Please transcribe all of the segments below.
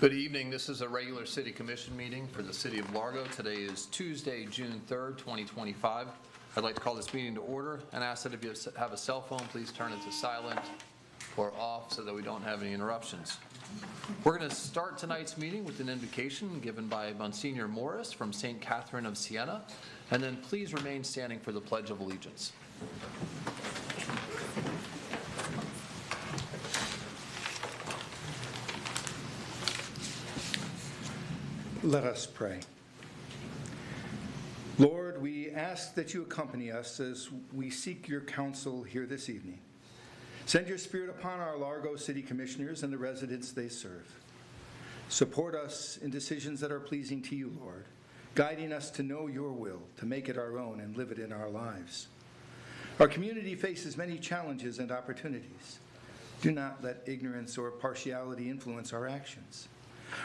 Good evening. This is a regular City Commission meeting for the City of Largo. Today is Tuesday, June 3rd, 2025. I'd like to call this meeting to order and ask that if you have a cell phone, please turn it to silent or off so that we don't have any interruptions. We're going to start tonight's meeting with an invocation given by Monsignor Morris from St. Catherine of Siena, and then please remain standing for the Pledge of Allegiance. Let us pray. Lord, we ask that you accompany us as we seek your counsel here this evening. Send your Spirit upon our Largo City Commissioners and the residents they serve. Support us in decisions that are pleasing to you, Lord, guiding us to know your will, to make it our own and live it in our lives. Our community faces many challenges and opportunities. Do not let ignorance or partiality influence our actions.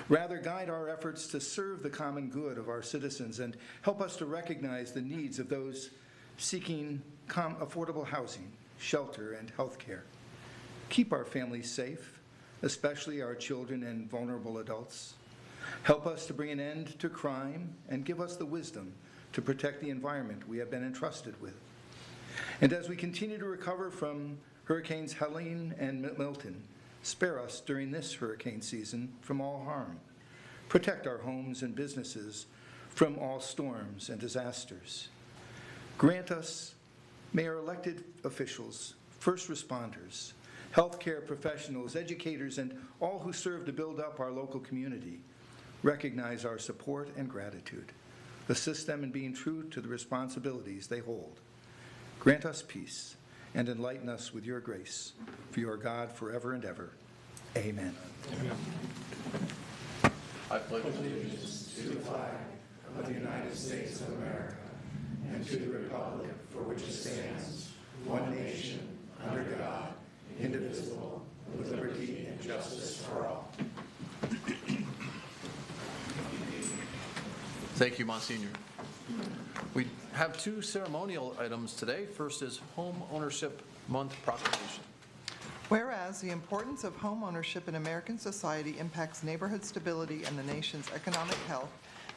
Rather, guide our efforts to serve the common good of our citizens and help us to recognize the needs of those seeking affordable housing, shelter, and health care. Keep our families safe, especially our children and vulnerable adults. Help us to bring an end to crime and give us the wisdom to protect the environment we have been entrusted with. And as we continue to recover from Hurricanes Helene and Milton, spare us during this hurricane season from all harm. Protect our homes and businesses from all storms and disasters. Grant us, may our elected officials, first responders, healthcare professionals, educators, and all who serve to build up our local community recognize our support and gratitude. Assist them in being true to the responsibilities they hold. Grant us peace and enlighten us with your grace, for you are God forever and ever. Amen. Amen. I pledge allegiance to the flag of the United States of America and to the republic for which it stands, one nation, under God, indivisible, with liberty and justice for all. Thank you, Monsignor. We have two ceremonial items today. First is Homeownership Month Proclamation. Whereas the importance of home ownership in American society impacts neighborhood stability and the nation's economic health,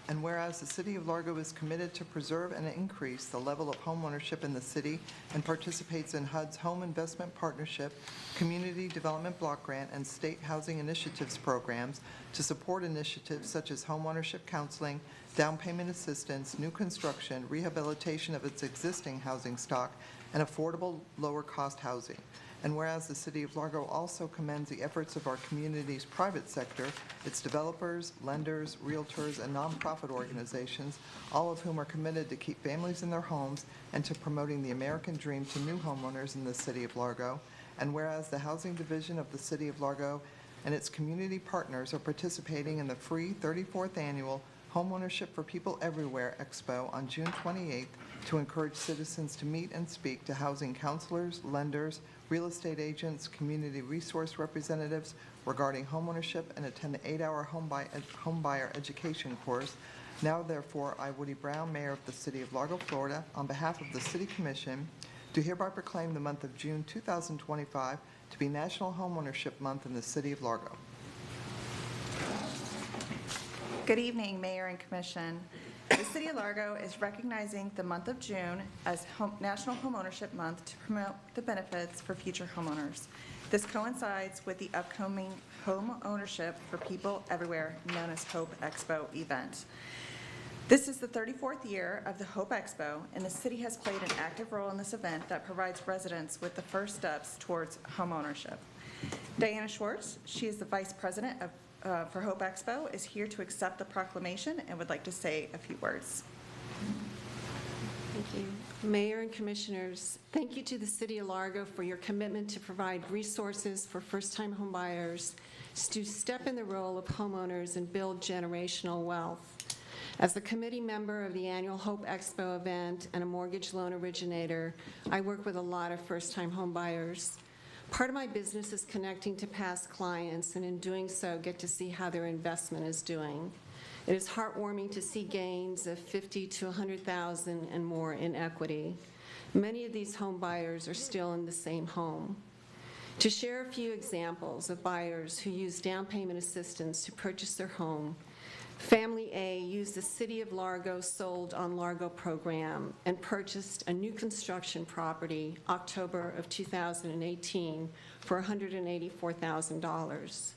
and whereas the City of Largo is committed to preserve and increase the level of home ownership in the city and participates in HUD's Home Investment Partnership, Community Development Block Grant, and State Housing Initiatives programs to support initiatives such as home ownership counseling, down payment assistance, new construction, rehabilitation of its existing housing stock, and affordable lower-cost housing. And whereas the City of Largo also commends the efforts of our community's private sector, its developers, lenders, realtors, and nonprofit organizations, all of whom are committed to keep families in their homes and to promoting the American dream to new homeowners in the City of Largo. And whereas the Housing Division of the City of Largo and its community partners are participating in the free 34th Annual Homeownership for People Everywhere Expo on June 28th to encourage citizens to meet and speak to housing counselors, lenders, real estate agents, community resource representatives regarding homeownership, and attend the 8-hour home buyer education course. Now, therefore, I, Woody Brown, Mayor of the City of Largo, Florida, on behalf of the City Commission, do hereby proclaim the month of June 2025 to be National Homeownership Month in the City of Largo. Good evening, Mayor and Commission. The City of Largo is recognizing the month of June as National Homeownership Month to promote the benefits for future homeowners. This coincides with the upcoming Home Ownership for People Everywhere, known as Hope Expo event. This is the 34th year of the Hope Expo, and the city has played an active role in this event that provides residents with the first steps towards home ownership. Diana Schwartz, she is the Vice President for Hope Expo, is here to accept the proclamation and would like to say a few words. Thank you. Mayor and Commissioners, thank you to the City of Largo for your commitment to provide resources for first-time homebuyers to step in the role of homeowners and build generational wealth. As the committee member of the annual Hope Expo event and a mortgage loan originator, I work with a lot of first-time homebuyers. Part of my business is connecting to past clients, and in doing so, get to see how their investment is doing. It is heartwarming to see gains of $50,000 to $100,000 and more in equity. Many of these home buyers are still in the same home. To share a few examples of buyers who used down payment assistance to purchase their home, Family A used the City of Largo Sold on Largo program and purchased a new construction property October of 2018 for $184,000.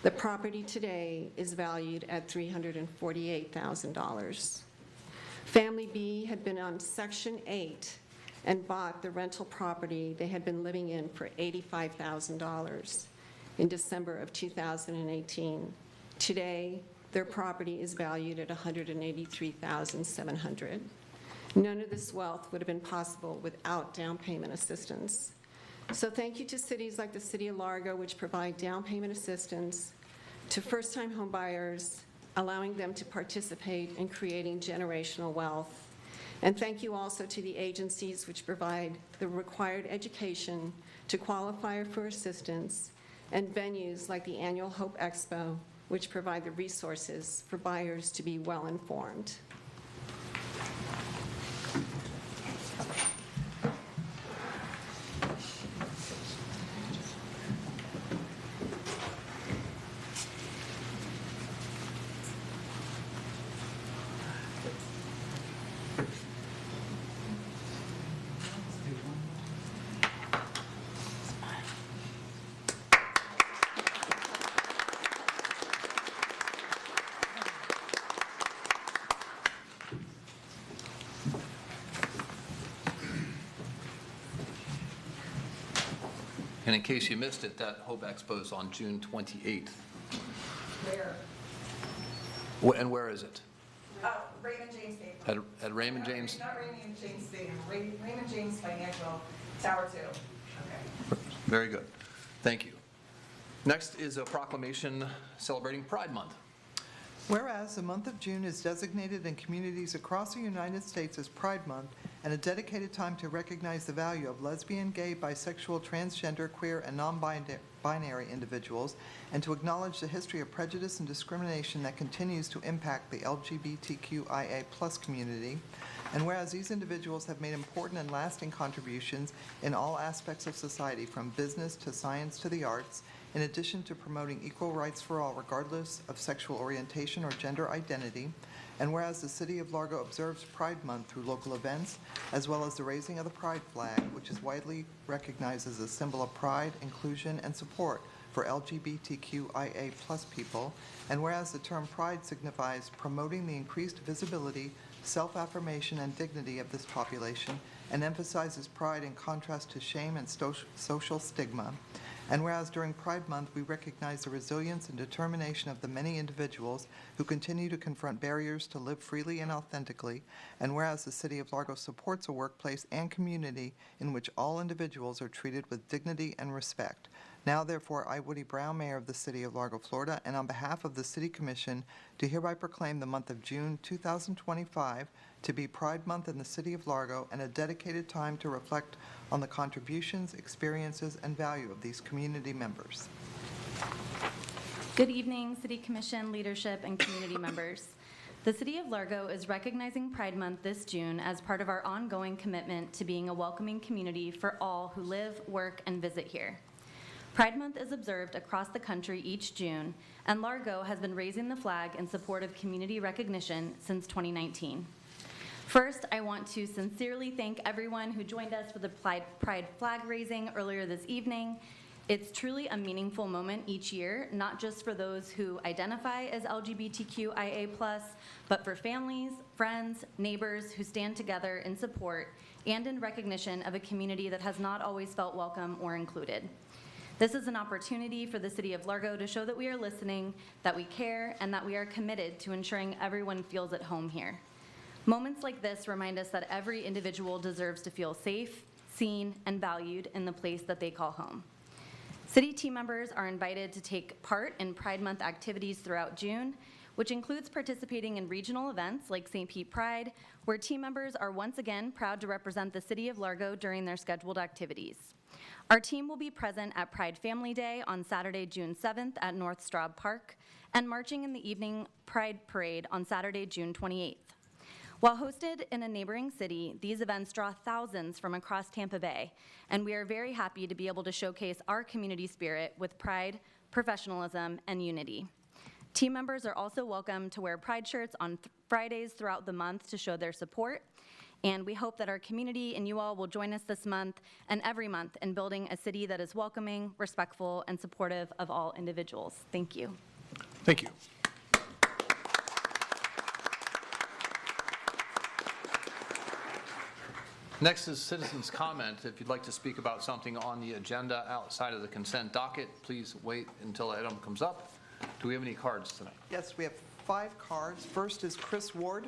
The property today is valued at $348,000. Family B had been on Section 8 and bought the rental property they had been living in for $85,000 in December of 2018. Today, their property is valued at $183,700. None of this wealth would have been possible without down payment assistance. So thank you to cities like the City of Largo, which provide down payment assistance to first-time home buyers, allowing them to participate in creating generational wealth. And thank you also to the agencies which provide the required education to qualify for assistance, and venues like the annual Hope Expo, which provide the resources for buyers to be well-informed. And in case you missed it, that Hope Expo is on June 28th. Where? And where is it? Raymond James Stadium. At Raymond James? Not Raymond James Stadium, Raymond James Financial Tower 2. Okay. Very good. Thank you. Next is a proclamation celebrating Pride Month. Whereas the month of June is designated in communities across the United States as Pride Month and a dedicated time to recognize the value of lesbian, gay, bisexual, transgender, queer, and non-binary individuals, and to acknowledge the history of prejudice and discrimination that continues to impact the LGBTQIA+ community, and whereas these individuals have made important and lasting contributions in all aspects of society, from business to science to the arts, in addition to promoting equal rights for all regardless of sexual orientation or gender identity, and whereas the City of Largo observes Pride Month through local events, as well as the raising of the Pride flag, which is widely recognized as a symbol of pride, inclusion, and support for LGBTQIA+ people, and whereas the term pride signifies promoting the increased visibility, self-affirmation, and dignity of this population, and emphasizes pride in contrast to shame and social stigma. And whereas during Pride Month, we recognize the resilience and determination of the many individuals who continue to confront barriers to live freely and authentically, and whereas the City of Largo supports a workplace and community in which all individuals are treated with dignity and respect. Now, therefore, I, Woody Brown, Mayor of the City of Largo, Florida, and on behalf of the City Commission, do hereby proclaim the month of June 2025 to be Pride Month in the City of Largo, and a dedicated time to reflect on the contributions, experiences, and value of these community members. Good evening, City Commission, leadership, and community members. The City of Largo is recognizing Pride Month this June as part of our ongoing commitment to being a welcoming community for all who live, work, and visit here. Pride Month is observed across the country each June, and Largo has been raising the flag in support of community recognition since 2019. First, I want to sincerely thank everyone who joined us for the Pride flag raising earlier this evening. It's truly a meaningful moment each year, not just for those who identify as LGBTQIA+, but for families, friends, neighbors who stand together in support and in recognition of a community that has not always felt welcome or included. This is an opportunity for the City of Largo to show that we are listening, that we care, and that we are committed to ensuring everyone feels at home here. Moments like this remind us that every individual deserves to feel safe, seen, and valued in the place that they call home. City team members are invited to take part in Pride Month activities throughout June, which includes participating in regional events like St. Pete Pride, where team members are once again proud to represent the City of Largo during their scheduled activities. Our team will be present at Pride Family Day on Saturday, June 7th at North Straub Park, and marching in the evening Pride Parade on Saturday, June 28th. While hosted in a neighboring city, these events draw thousands from across Tampa Bay, and we are very happy to be able to showcase our community spirit with pride, professionalism, and unity. Team members are also welcome to wear pride shirts on Fridays throughout the month to show their support, and we hope that our community and you all will join us this month and every month in building a city that is welcoming, respectful, and supportive of all individuals. Thank you. Thank you. Next is citizens' comment. If you'd like to speak about something on the agenda outside of the consent docket, please wait until the item comes up. Do we have any cards tonight? Yes, we have 5 cards. First is Chris Ward.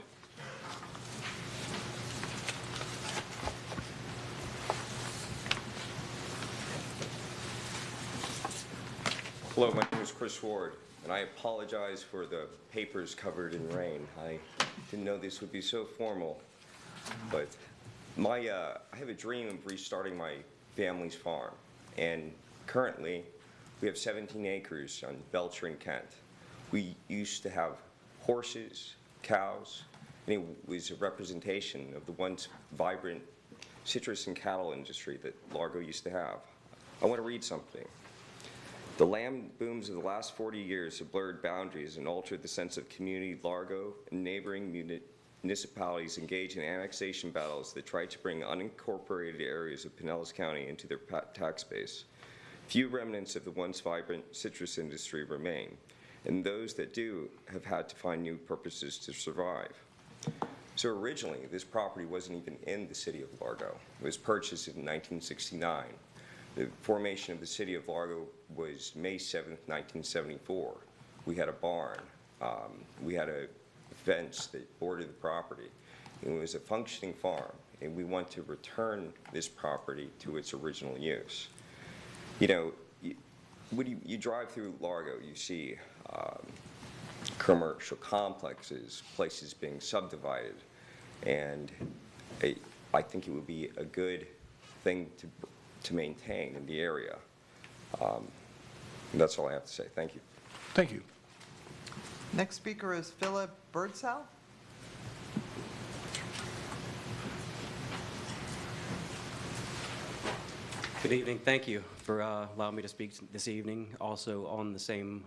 Hello, my name is Chris Ward, and I apologize for the papers covered in rain. I didn't know this would be so formal, but I have a dream of restarting my family's farm, and currently we have 17 acres on Belcher and Kent. We used to have horses, cows, and it was a representation of the once vibrant citrus and cattle industry that Largo used to have. I want to read something. The land booms of the last 40 years have blurred boundaries and altered the sense of community. Largo and neighboring municipalities engage in annexation battles that try to bring unincorporated areas of Pinellas County into their tax base. Few remnants of the once vibrant citrus industry remain, and those that do have had to find new purposes to survive. So originally, this property wasn't even in the city of Largo. It was purchased in 1969. The formation of the city of Largo was May 7th, 1974. We had a barn. We had a fence that bordered the property. It was a functioning farm, and we want to return this property to its original use. You know, when you drive through Largo, you see commercial complexes, places being subdivided, and I think it would be a good thing to maintain in the area. That's all I have to say. Thank you. Thank you. Next speaker is Philip Birdsall. Good evening. Thank you for allowing me to speak this evening. Also on the same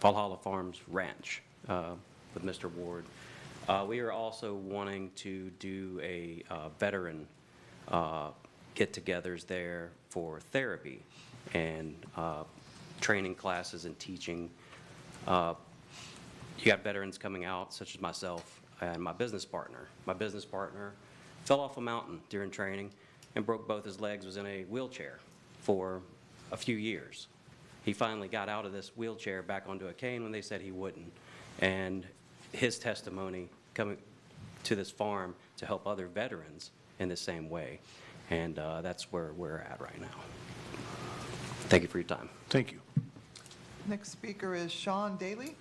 Valhalla Farms Ranch with Mr. Ward. We are also wanting to do a veteran get-togethers there for therapy and training classes and teaching. You got veterans coming out, such as myself and my business partner. My business partner fell off a mountain during training and broke both his legs, was in a wheelchair for a few years. He finally got out of this wheelchair back onto a cane when they said he wouldn't. And his testimony coming to this farm to help other veterans in the same way. And that's where we're at right now. Thank you for your time. Thank you. Next speaker is Sean Daly.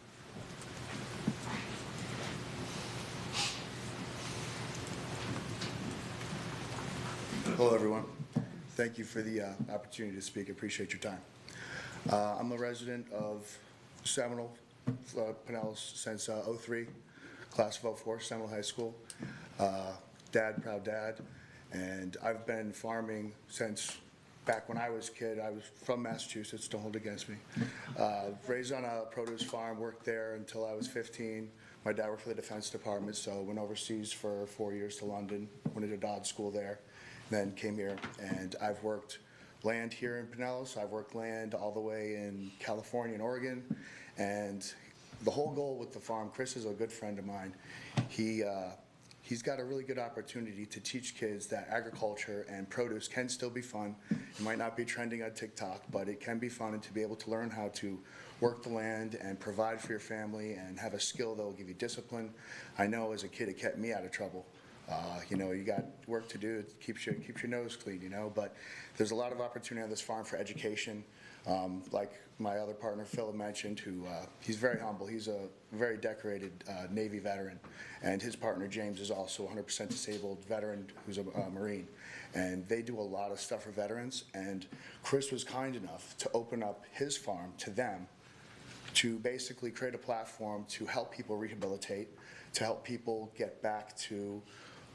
Hello, everyone. Thank you for the opportunity to speak. I appreciate your time. I'm a resident of Seminole, Pinellas since '03, class of '04, Seminole High School. Proud dad, and I've been farming since back when I was a kid. I was from Massachusetts, don't hold it against me. Raised on a produce farm, worked there until I was 15. My dad worked for the Defense Department, so went overseas for 4 years to London, went to Dodge School there, then came here, and I've worked land here in Pinellas. I've worked land all the way in California and Oregon, and the whole goal with the farm, Chris is a good friend of mine. He's got a really good opportunity to teach kids that agriculture and produce can still be fun. It might not be trending on TikTok, but it can be fun, and to be able to learn how to work the land and provide for your family and have a skill that will give you discipline. I know as a kid it kept me out of trouble. You know, you got work to do, it keeps your nose clean, you know, but there's a lot of opportunity on this farm for education. Like my other partner, Phil, mentioned, he's very humble. He's a very decorated Navy veteran, and his partner, James, is also a 100% disabled veteran who's a Marine. And they do a lot of stuff for veterans, and Chris was kind enough to open up his farm to them to basically create a platform to help people rehabilitate, to help people get back to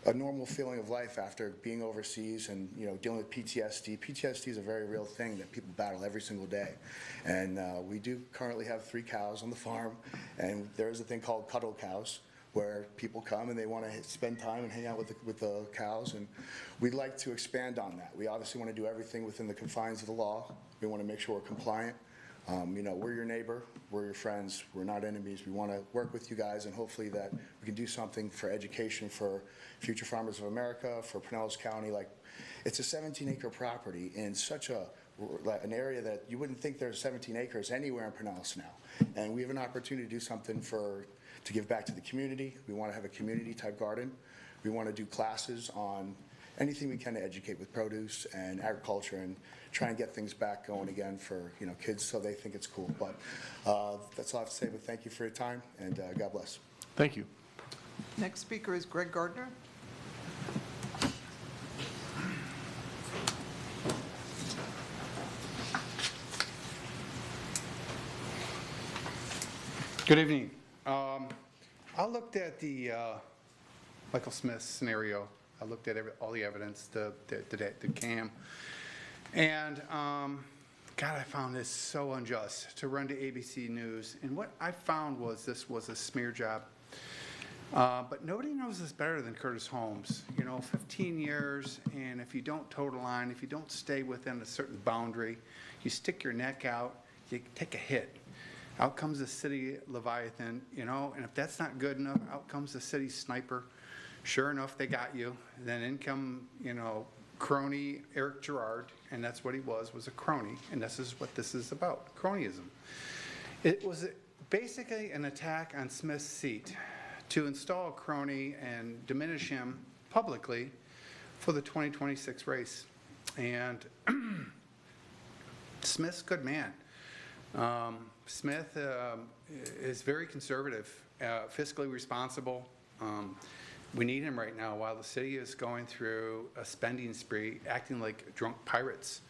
a normal feeling of life after being overseas and, you know, dealing with PTSD. PTSD is a very real thing that people battle every single day. And we do currently have 3 cows on the farm, and there's a thing called cuddle cows, where people come and they want to spend time and hang out with the cows, and we'd like to expand on that. We obviously want to do everything within the confines of the law. We want to make sure we're compliant. You know, we're your neighbor, we're your friends, we're not enemies. We want to work with you guys, and hopefully that we can do something for education for future farmers of America, for Pinellas County. Like, it's a 17-acre property in such an area that you wouldn't think there's 17 acres anywhere in Pinellas now. And we have an opportunity to do something to give back to the community. We want to have a community-type garden. We want to do classes on anything we can to educate with produce and agriculture and try and get things back going again for, you know, kids so they think it's cool. But that's all I have to say, but thank you for your time, and God bless. Thank you. Next speaker is Greg Gardner. Good evening. I looked at the Michael Smith scenario. I looked at all the evidence, the cam, and God, I found this so unjust to run to ABC News. And what I found was this was a smear job. But nobody knows this better than Curtis Holmes. You know, 15 years, and if you don't toe the line, if you don't stay within a certain boundary, you stick your neck out, you take a hit. Out comes the city Leviathan, you know, and if that's not good enough, out comes the city sniper. Sure enough, they got you. Then in come, you know, crony Eric Gerard, and that's what he was a crony, and this is what this is about, cronyism. It was basically an attack on Smith's seat to install a crony and diminish him publicly for the 2026 race. And Smith's a good man. Smith is very conservative, fiscally responsible. We need him right now while the city is going through a spending spree, acting like drunk pirates.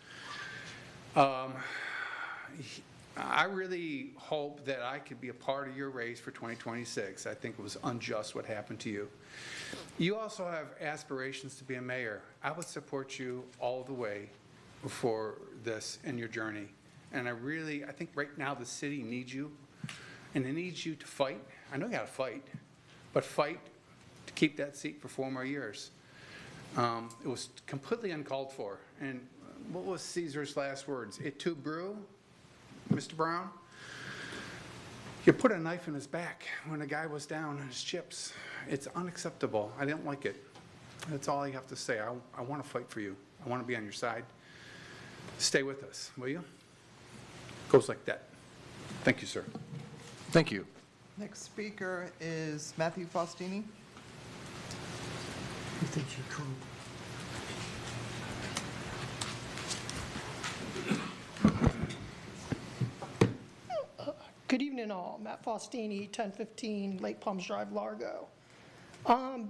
I really hope that I could be a part of your race for 2026. I think it was unjust what happened to you. You also have aspirations to be a mayor. I would support you all the way for this in your journey. And I think right now the city needs you, and it needs you to fight. I know you got to fight, but fight to keep that seat for 4 more years. It was completely uncalled for. And what was Caesar's last words? Et tu, Brew, Mr. Brown? You put a knife in his back when a guy was down on his chips. It's unacceptable. I didn't like it. That's all I have to say. I want to fight for you. I want to be on your side. Stay with us, will you? Goes like that. Thank you, sir. Thank you. Next speaker is Matthew Faustini. Who thinks you're Trump? Good evening, all. Matt Faustini, 1015 Lake Palms Drive, Largo. I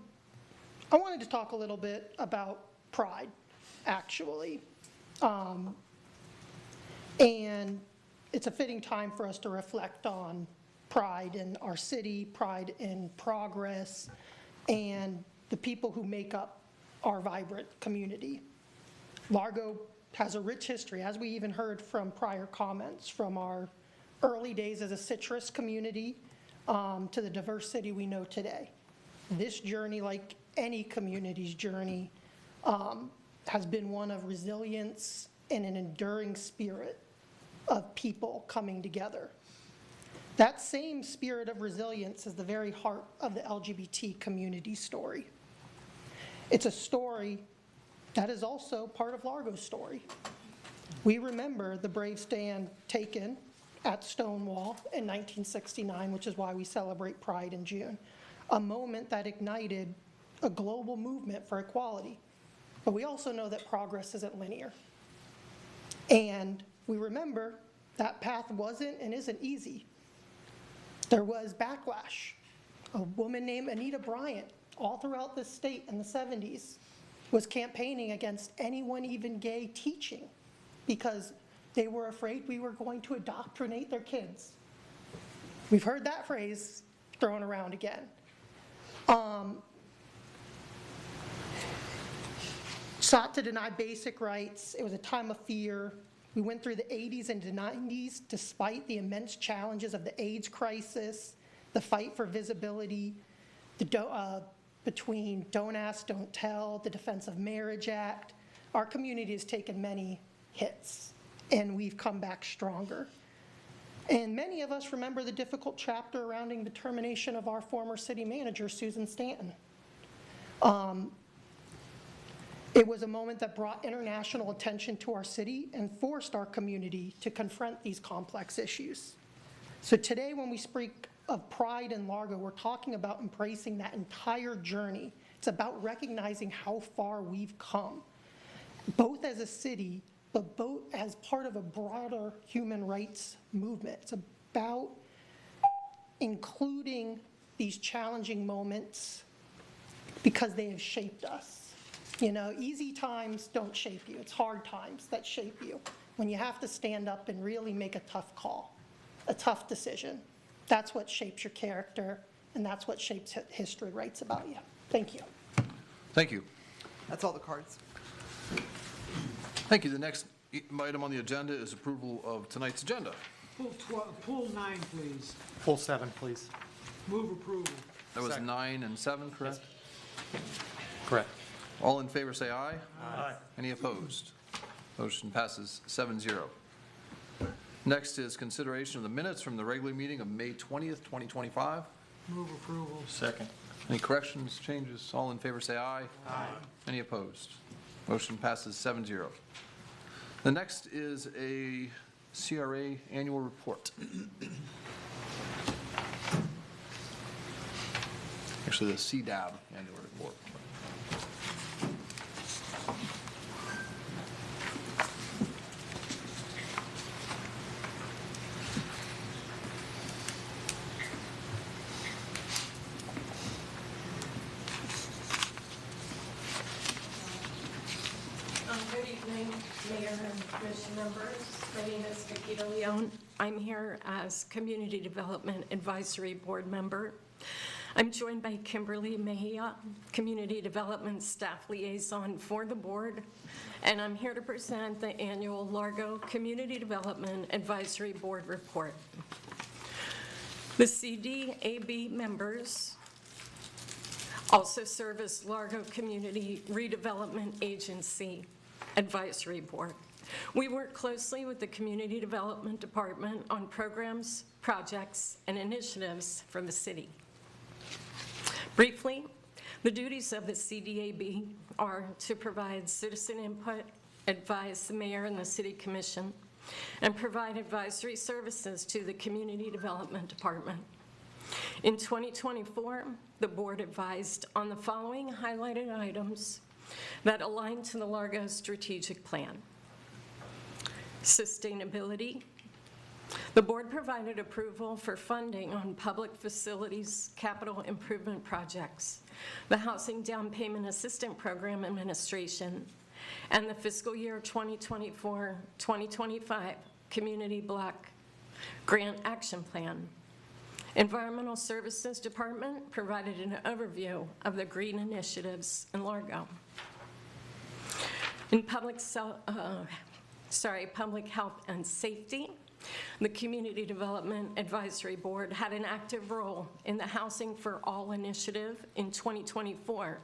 wanted to talk a little bit about pride, actually. And it's a fitting time for us to reflect on pride in our city, pride in progress, and the people who make up our vibrant community. Largo has a rich history, as we even heard from prior comments, from our early days as a citrus community to the diverse city we know today. This journey, like any community's journey, has been one of resilience and an enduring spirit of people coming together. That same spirit of resilience is the very heart of the LGBT community story. It's a story that is also part of Largo's story. We remember the brave stand taken at Stonewall in 1969, which is why we celebrate Pride in June, a moment that ignited a global movement for equality. But we also know that progress isn't linear. And we remember that path wasn't and isn't easy. There was backlash. A woman named Anita Bryant, all throughout the state in the 70s, was campaigning against anyone even gay teaching because they were afraid we were going to indoctrinate their kids. We've heard that phrase thrown around again. Sought to deny basic rights. It was a time of fear. We went through the 80s and the 90s despite the immense challenges of the AIDS crisis, the fight for visibility, between Don't Ask, Don't Tell, the Defense of Marriage Act. Our community has taken many hits, and we've come back stronger. And many of us remember the difficult chapter surrounding the termination of our former city manager, Susan Stanton. It was a moment that brought international attention to our city and forced our community to confront these complex issues. So today, when we speak of pride in Largo, we're talking about embracing that entire journey. It's about recognizing how far we've come, both as a city, but both as part of a broader human rights movement. It's about including these challenging moments because they have shaped us. You know, easy times don't shape you. It's hard times that shape you. When you have to stand up and really make a tough call, a tough decision. That's what shapes your character, and that's what shapes history writes about you. Thank you. Thank you. That's all the cards. Thank you. The next item on the agenda is approval of tonight's agenda. Pull 9, please. Pull 7, please. Move approval. That was Second. 9 and 7, correct? Correct. All in favor, say aye. Aye. Any opposed? Motion passes 7-0. Next is consideration of the minutes from the regular meeting of May 20th, 2025. Move approval. Second. Any corrections, changes? All in favor, say aye. Aye. Any opposed? Motion passes 7-0. The next is a CRA annual report. Actually, the CDAB annual report. Good evening, Mayor and Commission members. My name is Vicki DeLeon. I'm here as Community Development Advisory Board member. I'm joined by Kimberly Mejia, Community Development Staff Liaison for the board, and I'm here to present the annual Largo Community Development Advisory Board report. The CDAB members also serve as Largo Community Redevelopment Agency Advisory Board. We work closely with the Community Development Department on programs, projects, and initiatives for the city. Briefly, the duties of the CDAB are to provide citizen input, advise the mayor and the city commission, and provide advisory services to the Community Development Department. In 2024, the board advised on the following highlighted items that align to the Largo strategic plan. Sustainability. The board provided approval for funding on public facilities capital improvement projects, the Housing Down Payment Assistance Program Administration, and the fiscal year 2024-2025 Community Block Grant Action Plan. Environmental Services Department provided an overview of the green initiatives in Largo. In public health and safety, the Community Development Advisory Board had an active role in the Housing for All initiative in 2024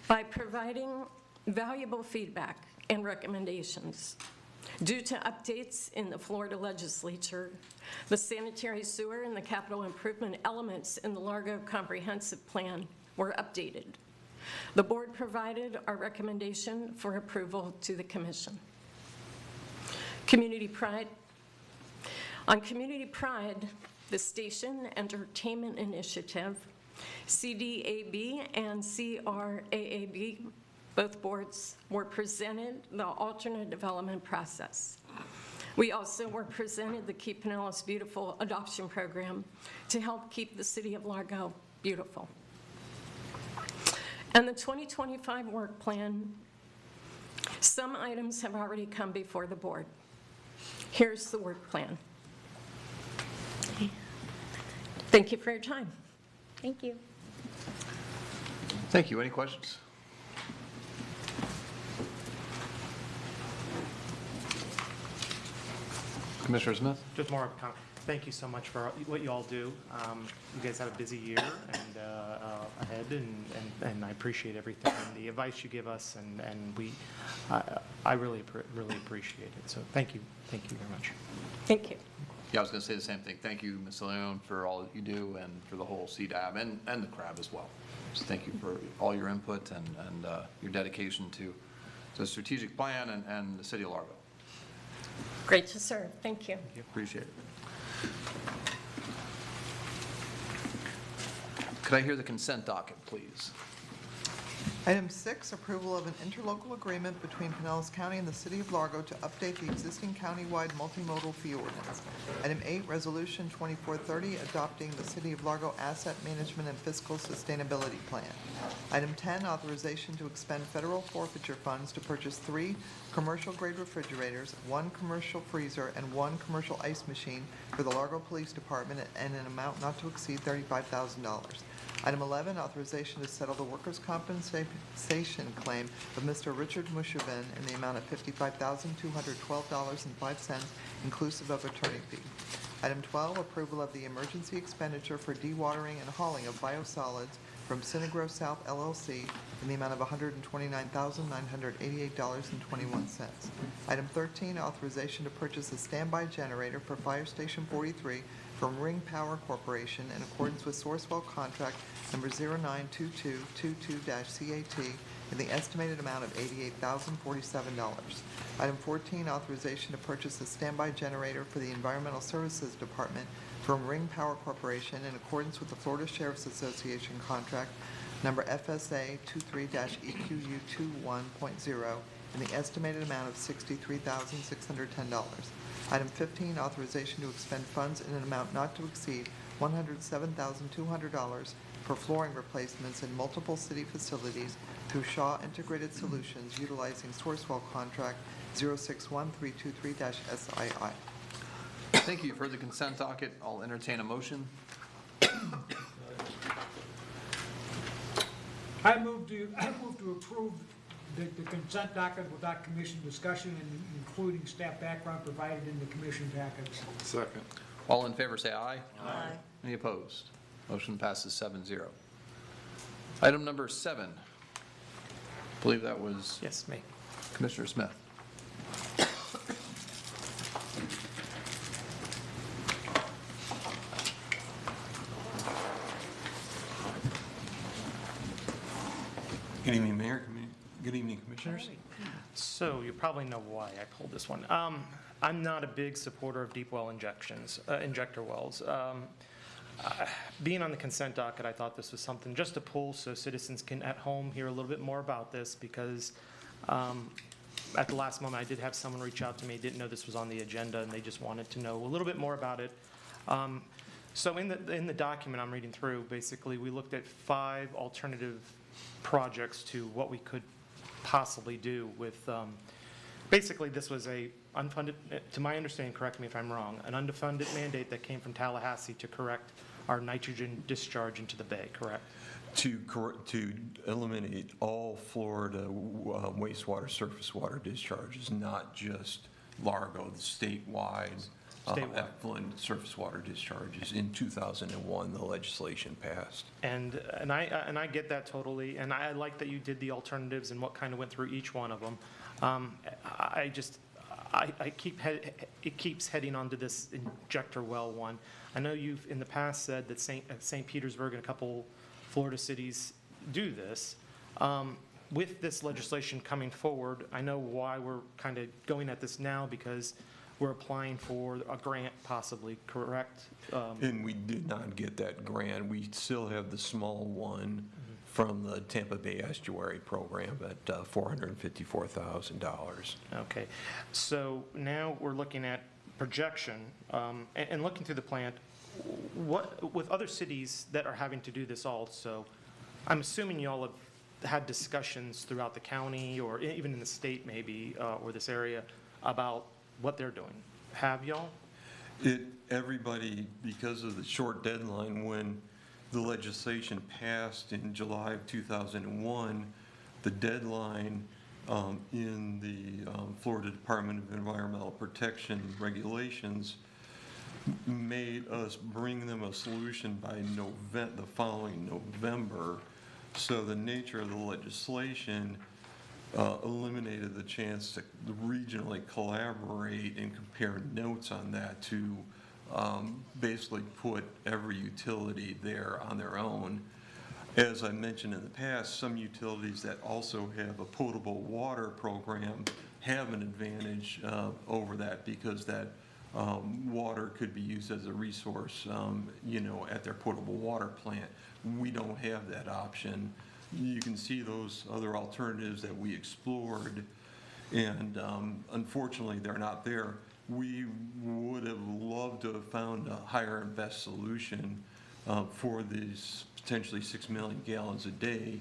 by providing valuable feedback and recommendations. Due to updates in the Florida legislature, the sanitary sewer and the capital improvement elements in the Largo Comprehensive Plan were updated. The board provided our recommendation for approval to the commission. Community Pride. On Community Pride, the Station Entertainment Initiative, CDAB and CRAAB, both boards were presented the alternate development process. We also were presented the Keep Pinellas Beautiful adoption program to help keep the city of Largo beautiful. And the 2025 work plan, some items have already come before the board. Here's the work plan. Thank you for your time. Thank you. Thank you. Any questions? Commissioner Smith? Just more of a comment. Thank you so much for what you all do. You guys have a busy year and ahead, and I appreciate everything and the advice you give us, and I really appreciate it. So thank you very much. Thank you. Yeah, I was going to say the same thing. Thank you, Ms. Leon, for all that you do and for the whole CDAB and the CRAB as well. So thank you for all your input and your dedication to the strategic plan and the city of Largo. Great to serve. Thank you. Appreciate it. Could I hear the consent docket, please? Item 6, approval of an interlocal agreement between Pinellas County and the City of Largo to update the existing countywide multimodal fee ordinance. Item 8, Resolution 2430, adopting the City of Largo Asset Management and Fiscal Sustainability Plan. Item 10, authorization to expend federal forfeiture funds to purchase 3 commercial-grade refrigerators, 1 commercial freezer, and 1 commercial ice machine for the Largo Police Department and an amount not to exceed $35,000. Item 11, authorization to settle the workers' compensation claim of Mr. Richard Mushavin in the amount of $55,212.05, inclusive of attorney fee. Item 12, approval of the emergency expenditure for dewatering and hauling of biosolids from Synagro South LLC in the amount of $129,988.21. Item 13, authorization to purchase a standby generator for Fire Station 43 from Ring Power Corporation in accordance with Sourcewell Contract Number 092222-CAT in the estimated amount of $88,047. Item 14, authorization to purchase a standby generator for the Environmental Services Department from Ring Power Corporation in accordance with the Florida Sheriff's Association Contract Number FSA 23-EQU21.0 in the estimated amount of $63,610. Item 15, authorization to expend funds in an amount not to exceed $107,200 for flooring replacements in multiple city facilities through Shaw Integrated Solutions utilizing Sourcewell Contract 061323-SII. Thank you. For the consent docket, I'll entertain a motion. I move to approve the consent docket without commission discussion and including staff background provided in the commission packets. Second. All in favor say aye. Aye. Any opposed? Motion passes 7-0. Item number 7. I believe that was Yes, me. Commissioner Smith. Good evening, Mayor. Good evening, Commissioners. So you probably know why I pulled this one. I'm not a big supporter of deep well injector wells. Being on the consent docket, I thought this was something just to pull so citizens can at home hear a little bit more about this because at the last moment I did have someone reach out to me, didn't know this was on the agenda, and they just wanted to know a little bit more about it. So in the document I'm reading through, basically we looked at 5 alternative projects to what we could possibly do with, basically this was a unfunded, to my understanding, correct me if I'm wrong, an unfunded mandate that came from Tallahassee to correct our nitrogen discharge into the bay, correct? To eliminate all Florida wastewater, surface water discharges, not just Largo, the statewide effluent surface water discharges. In 2001, the legislation passed. And I get that totally, and I like that you did the alternatives and what kind of went through each one of them. It keeps heading onto this injector well one. I know you've in the past said that St. Petersburg and a couple Florida cities do this. With this legislation coming forward, I know why we're kind of going at this now because we're applying for a grant possibly, correct? And we did not get that grant. We still have the small one from the Tampa Bay Estuary Program at $454,000. Okay, so now we're looking at projection, and looking through the plant, with other cities that are having to do this also, I'm assuming you all have had discussions throughout the county or even in the state maybe, or this area, about what they're doing. Have y'all? Everybody, because of the short deadline, when the legislation passed in July of 2001, the deadline in the Florida Department of Environmental Protection regulations made us bring them a solution by the following November. So the nature of the legislation eliminated the chance to regionally collaborate and compare notes on that to basically put every utility there on their own. As I mentioned in the past, some utilities that also have a potable water program have an advantage over that, because that water could be used as a resource, at their potable water plant. We don't have that option. You can see those other alternatives that we explored, and unfortunately, they're not there. We would have loved to have found a higher and best solution for these potentially 6 million gallons a day.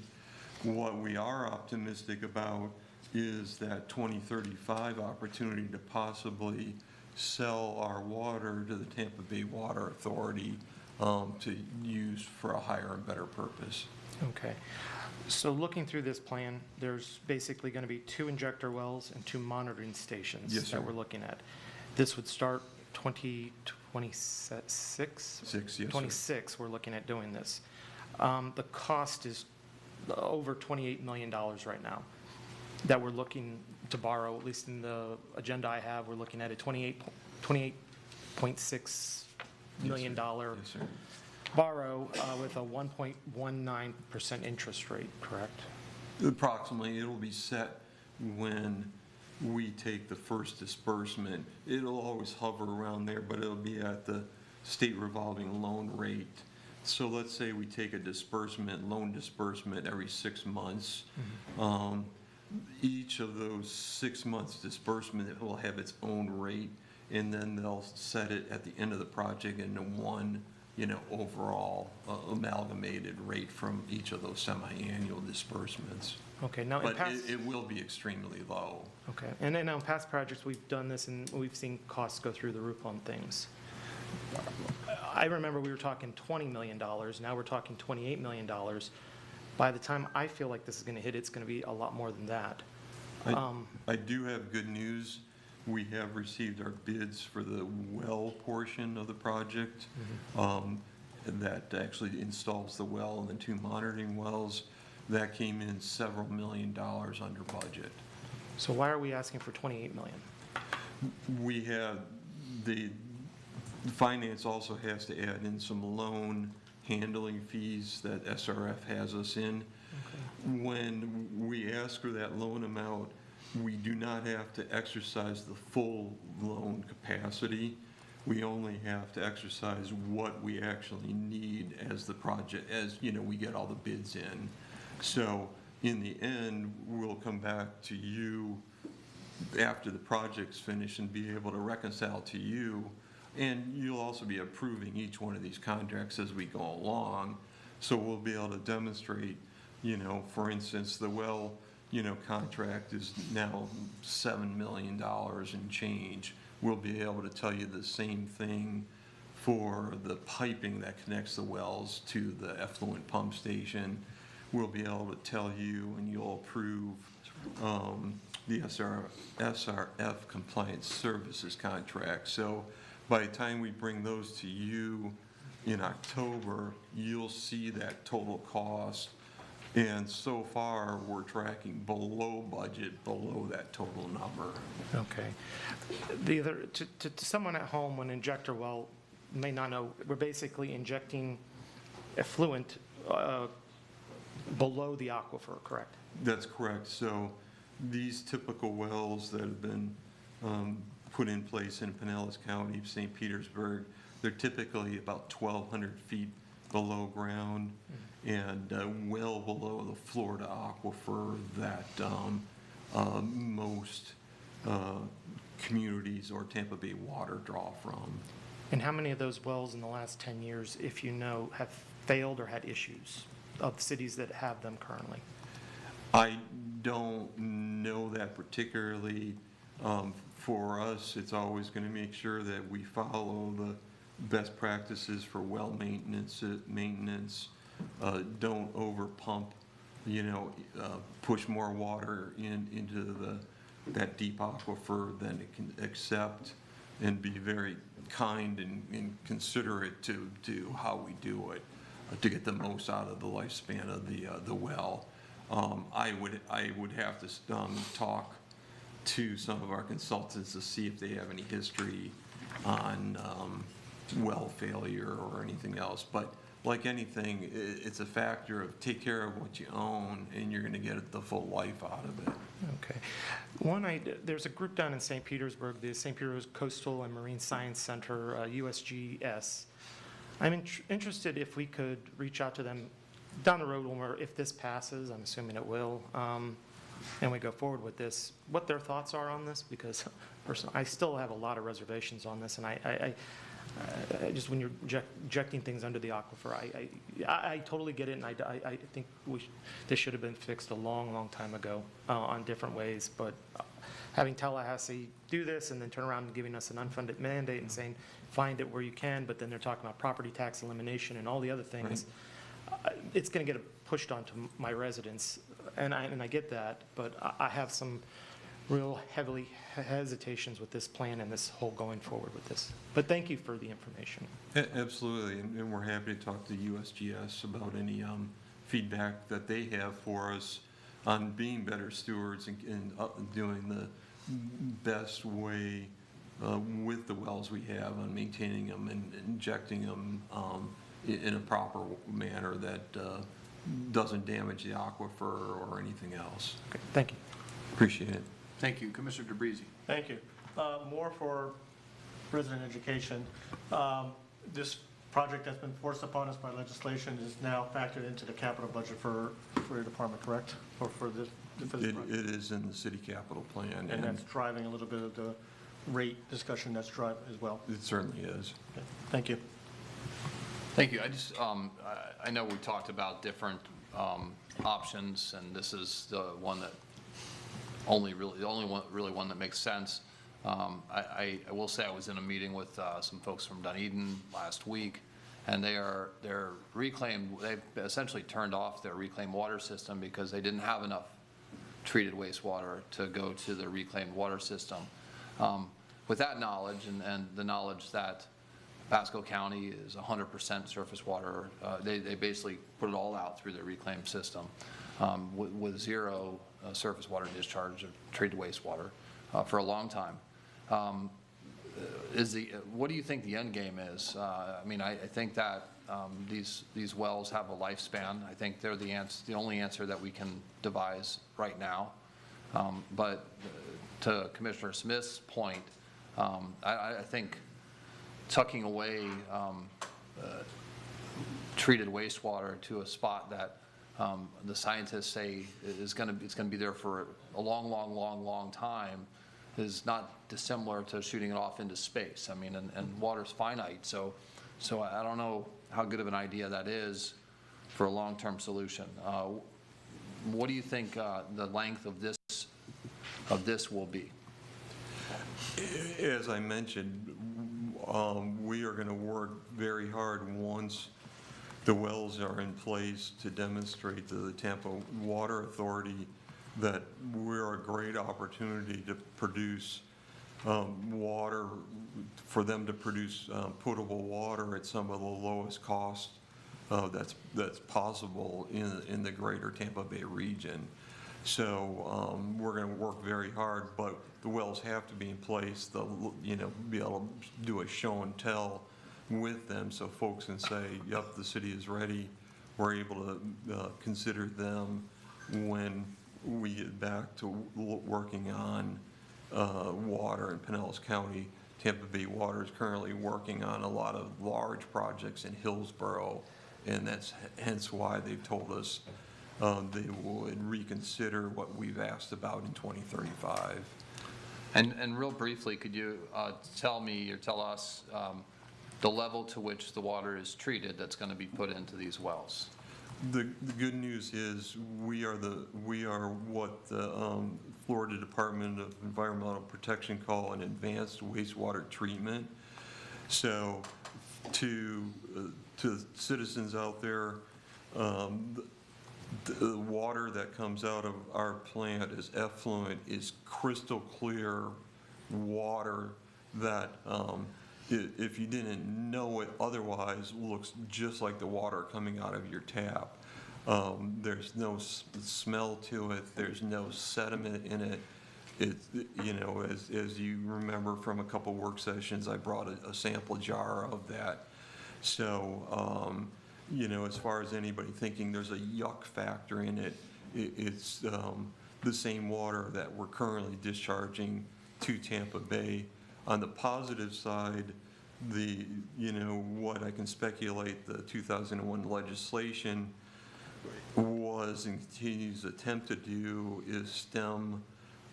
What we are optimistic about is that 2035 opportunity to possibly sell our water to the Tampa Bay Water Authority to use for a higher and better purpose. Okay. So looking through this plan, there's basically going to be 2 injector wells and 2 monitoring stations Yes, sir. that we're looking at. This would start 2026? 6, yes, sir. 26, we're looking at doing this. The cost is over $28 million right now that we're looking to borrow, at least in the agenda I have, we're looking at a $28.6 million Yes, sir. borrow with a 1.19% interest rate, correct? Approximately, it'll be set when we take the first disbursement. It'll always hover around there, but it'll be at the state revolving loan rate. So let's say we take a loan disbursement every 6 months. Each of those 6 months disbursement will have its own rate, and then they'll set it at the end of the project into one, overall amalgamated rate from each of those semi-annual disbursements. Okay, now in But past, it will be extremely low. okay, and then on past projects, we've done this and we've seen costs go through the roof on things. I remember we were talking $20 million, now we're talking $28 million. By the time I feel like this is going to hit, it's going to be a lot more than that. I do have good news. We have received our bids for the well portion of the project. That actually installs the well and the 2 monitoring wells. That came in several $1 million under budget. So why are we asking for $28 million? We have, the finance also has to add in some loan handling fees that SRF has us in. Okay. When we ask for that loan amount, we do not have to exercise the full loan capacity. We only have to exercise what we actually need as the project, we get all the bids in. So in the end, we'll come back to you after the project's finished and be able to reconcile to you. And you'll also be approving each one of these contracts as we go along. So we'll be able to demonstrate, for instance, the well, contract is now $7 million and change. We'll be able to tell you the same thing for the piping that connects the wells to the effluent pump station. We'll be able to tell you, and you'll approve the SRF compliance services contract. So by the time we bring those to you in October, you'll see that total cost. And so far, we're tracking below budget, below that total number. Okay. The other, to someone at home, when injector well may not know, we're basically injecting effluent below the aquifer, correct? That's correct. So these typical wells that have been put in place in Pinellas County, St. Petersburg, they're typically about 1,200 feet below ground and well below the Florida aquifer that most communities or Tampa Bay water draw from. And how many of those wells in the last 10 years, if you know, have failed or had issues of cities that have them currently? I don't know that particularly For us, it's always going to make sure that we follow the best practices for well maintenance, don't over pump, push more water into that deep aquifer than it can accept, and be very kind and considerate to how we do it to get the most out of the lifespan of the well. I would have to talk to some of our consultants to see if they have any history on well failure or anything else. But like anything, it's a factor of take care of what you own, and you're going to get the full life out of it. Okay. There's a group down in St. Petersburg, the St. Petersburg Coastal and Marine Science Center, USGS. I'm interested if we could reach out to them down the road if this passes. I'm assuming it will. And we go forward with this, what their thoughts are on this, because personally, I still have a lot of reservations on this, and I just, when you're injecting things under the aquifer, I totally get it, and I think this should have been fixed a long, long time ago on different ways, but having Tallahassee do this and then turn around and giving us an unfunded mandate and saying, find it where you can, but then they're talking about property tax elimination and all the other things, it's going to get pushed onto my residents, and I get that, but I have some real heavily hesitations with this plan and this whole going forward with this. But thank you for the information. Absolutely, and we're happy to talk to USGS about any feedback that they have for us on being better stewards and doing the best way with the wells we have on maintaining them and injecting them in a proper manner that doesn't damage the aquifer or anything else. Okay, thank you. Appreciate it. Thank you. Commissioner DeBreezy. Thank you. More for resident education. This project that's been forced upon us by legislation is now factored into the capital budget for your department, correct? Or for this project? It is in the city capital plan. And that's driving a little bit of the rate discussion that's driving as well? It certainly is. Okay. Thank you. Thank you. I just, I know we talked about different options, and this is the one that the only one that makes sense. I will say I was in a meeting with some folks from Dunedin last week, and they've essentially turned off their reclaimed water system because they didn't have enough treated wastewater to go to the reclaimed water system. With that knowledge and the knowledge that Pasco County is 100% surface water, they basically put it all out through their reclaimed system with zero surface water discharge of treated wastewater for a long time. What do you think the end game is? I mean, I think that these wells have a lifespan. I think they're the only answer that we can devise right now. But to Commissioner Smith's point, I think tucking away treated wastewater to a spot that the scientists say it's going to be there for a long time is not dissimilar to shooting it off into space. I mean, and water's finite, so I don't know how good of an idea that is for a long-term solution. What do you think the length of this will be? As I mentioned, we are going to work very hard once the wells are in place to demonstrate to the Tampa Water Authority that we're a great opportunity to produce water, for them to produce potable water at some of the lowest cost that's possible in the greater Tampa Bay region. So we're going to work very hard, but the wells have to be in place. They'll, be able to do a show and tell with them, so folks can say, "Yep, the city is ready." We're able to consider them when we get back to working on water in Pinellas County. Tampa Bay Water is currently working on a lot of large projects in Hillsborough, and that's hence why they've told us they would reconsider what we've asked about in 2035. And real briefly, could you tell me or tell us the level to which the water is treated that's going to be put into these wells? The good news is we are what the Florida Department of Environmental Protection call an advanced wastewater treatment. So to citizens out there, the water that comes out of our plant is effluent, is crystal clear water that if you didn't know it otherwise, looks just like the water coming out of your tap. There's no smell to it. There's no sediment in it. You know, as you remember from a couple work sessions, I brought a sample jar of that. So, you know, as far as anybody thinking there's a yuck factor in it, it's the same water that we're currently discharging to Tampa Bay. On the positive side, you know, what I can speculate the 2001 legislation was and continues to attempt to do is stem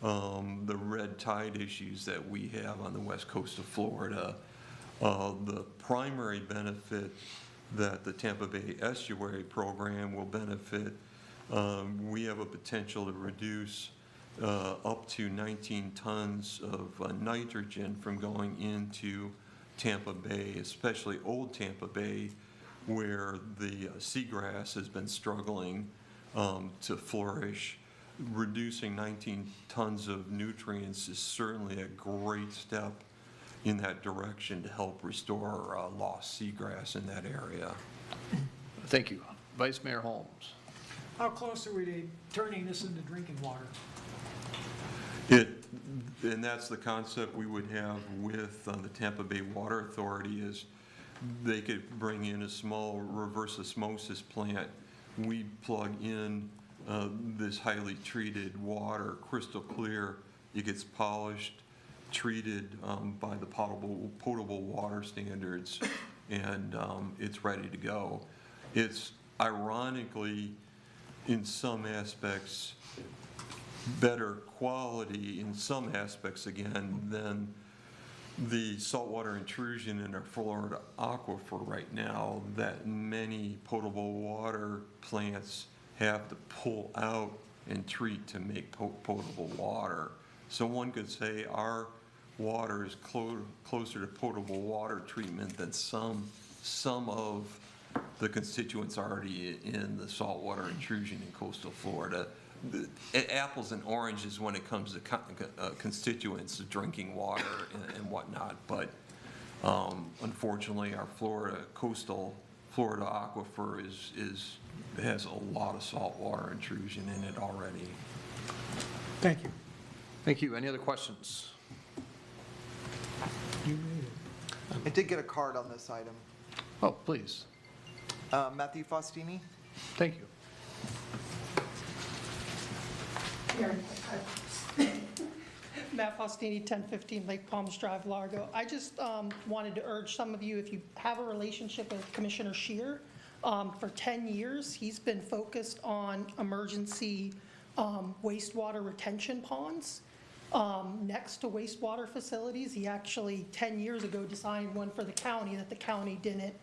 the red tide issues that we have on the west coast of Florida. The primary benefit that the Tampa Bay Estuary Program will benefit, we have a potential to reduce up to 19 tons of nitrogen from going into Tampa Bay, especially Old Tampa Bay, where the seagrass has been struggling to flourish. Reducing 19 tons of nutrients is certainly a great step in that direction to help restore lost seagrass in that area. Thank you. Vice Mayor Holmes. How close are we to turning this into drinking water? And that's the concept we would have with the Tampa Bay Water Authority is they could bring in a small reverse osmosis plant. We plug in this highly treated water, crystal clear. It gets polished, treated by the potable water standards, and it's ready to go. It's ironically, in some aspects, better quality in some aspects again than the saltwater intrusion in our Florida aquifer right now that many potable water plants have to pull out and treat to make potable water. So one could say our water is closer to potable water treatment than some of the constituents already in the saltwater intrusion in coastal Florida. Apples and oranges when it comes to constituents of drinking water and whatnot, but unfortunately our coastal Florida aquifer has a lot of saltwater intrusion in it already. Thank you. Thank you. Any other questions? You made it. I did get a card on this item. Oh, please. Matthew Faustini. Thank you. Matt Faustini, 1015 Lake Palms Drive, Largo. I just wanted to urge some of you, if you have a relationship with Commissioner Scheer, for 10 years, he's been focused on emergency wastewater retention ponds next to wastewater facilities. He actually, 10 years ago, designed one for the county that the county didn't.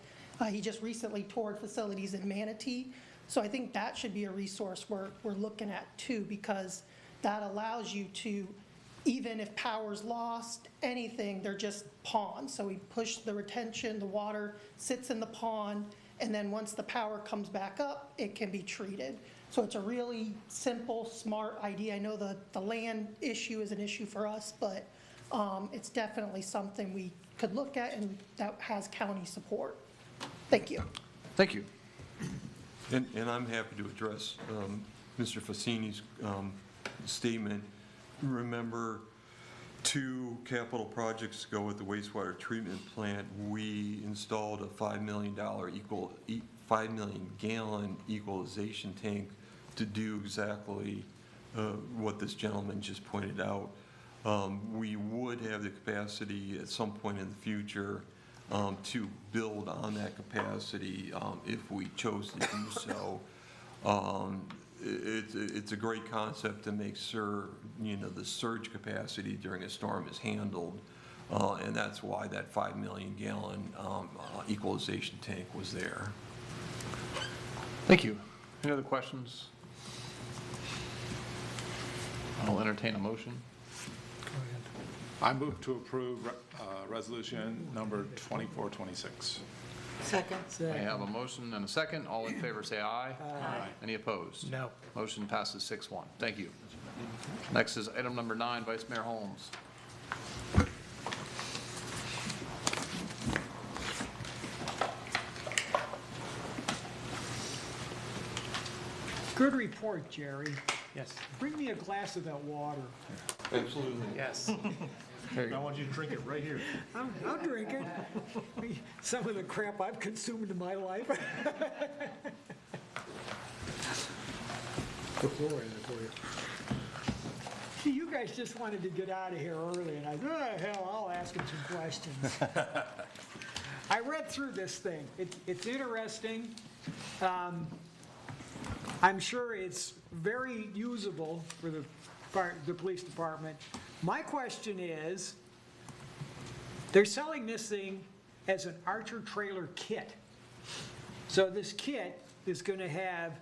He just recently toured facilities in Manatee. So I think that should be a resource we're looking at too, because that allows you to, even if power's lost, anything, they're just ponds. So we push the retention, the water sits in the pond, and then once the power comes back up, it can be treated. So it's a really simple, smart idea. I know the land issue is an issue for us, but it's definitely something we could look at and that has county support. Thank you. Thank you. And I'm happy to address Mr. Fassini's statement. Remember, 2 capital projects ago with the wastewater treatment plant, we installed a $5 million 5 million gallon equalization tank to do exactly what this gentleman just pointed out. We would have the capacity at some point in the future to build on that capacity if we chose to do so. It's a great concept to make sure, you know, the surge capacity during a storm is handled, and that's why that 5 million gallon equalization tank was there. Thank you. Any other questions? I'll entertain a motion. I move to approve resolution number 2426. Second. I have a motion and a second. All in favor, say aye. Aye. Any opposed? No. Motion passes 6-1. Thank you. Next is item number 9, Vice Mayor Holmes. Good report, Jerry. Yes. Bring me a glass of that water. Absolutely. Yes. I want you to drink it right here. I'll drink it. Some of the crap I've consumed in my life. The floor in it for you. See, you guys just wanted to get out of here early, and I thought, oh, hell, I'll ask him some questions. I read through this thing. It's interesting. I'm sure it's very usable for the police department. My question is, they're selling this thing as an Archer trailer kit. So this kit is going to have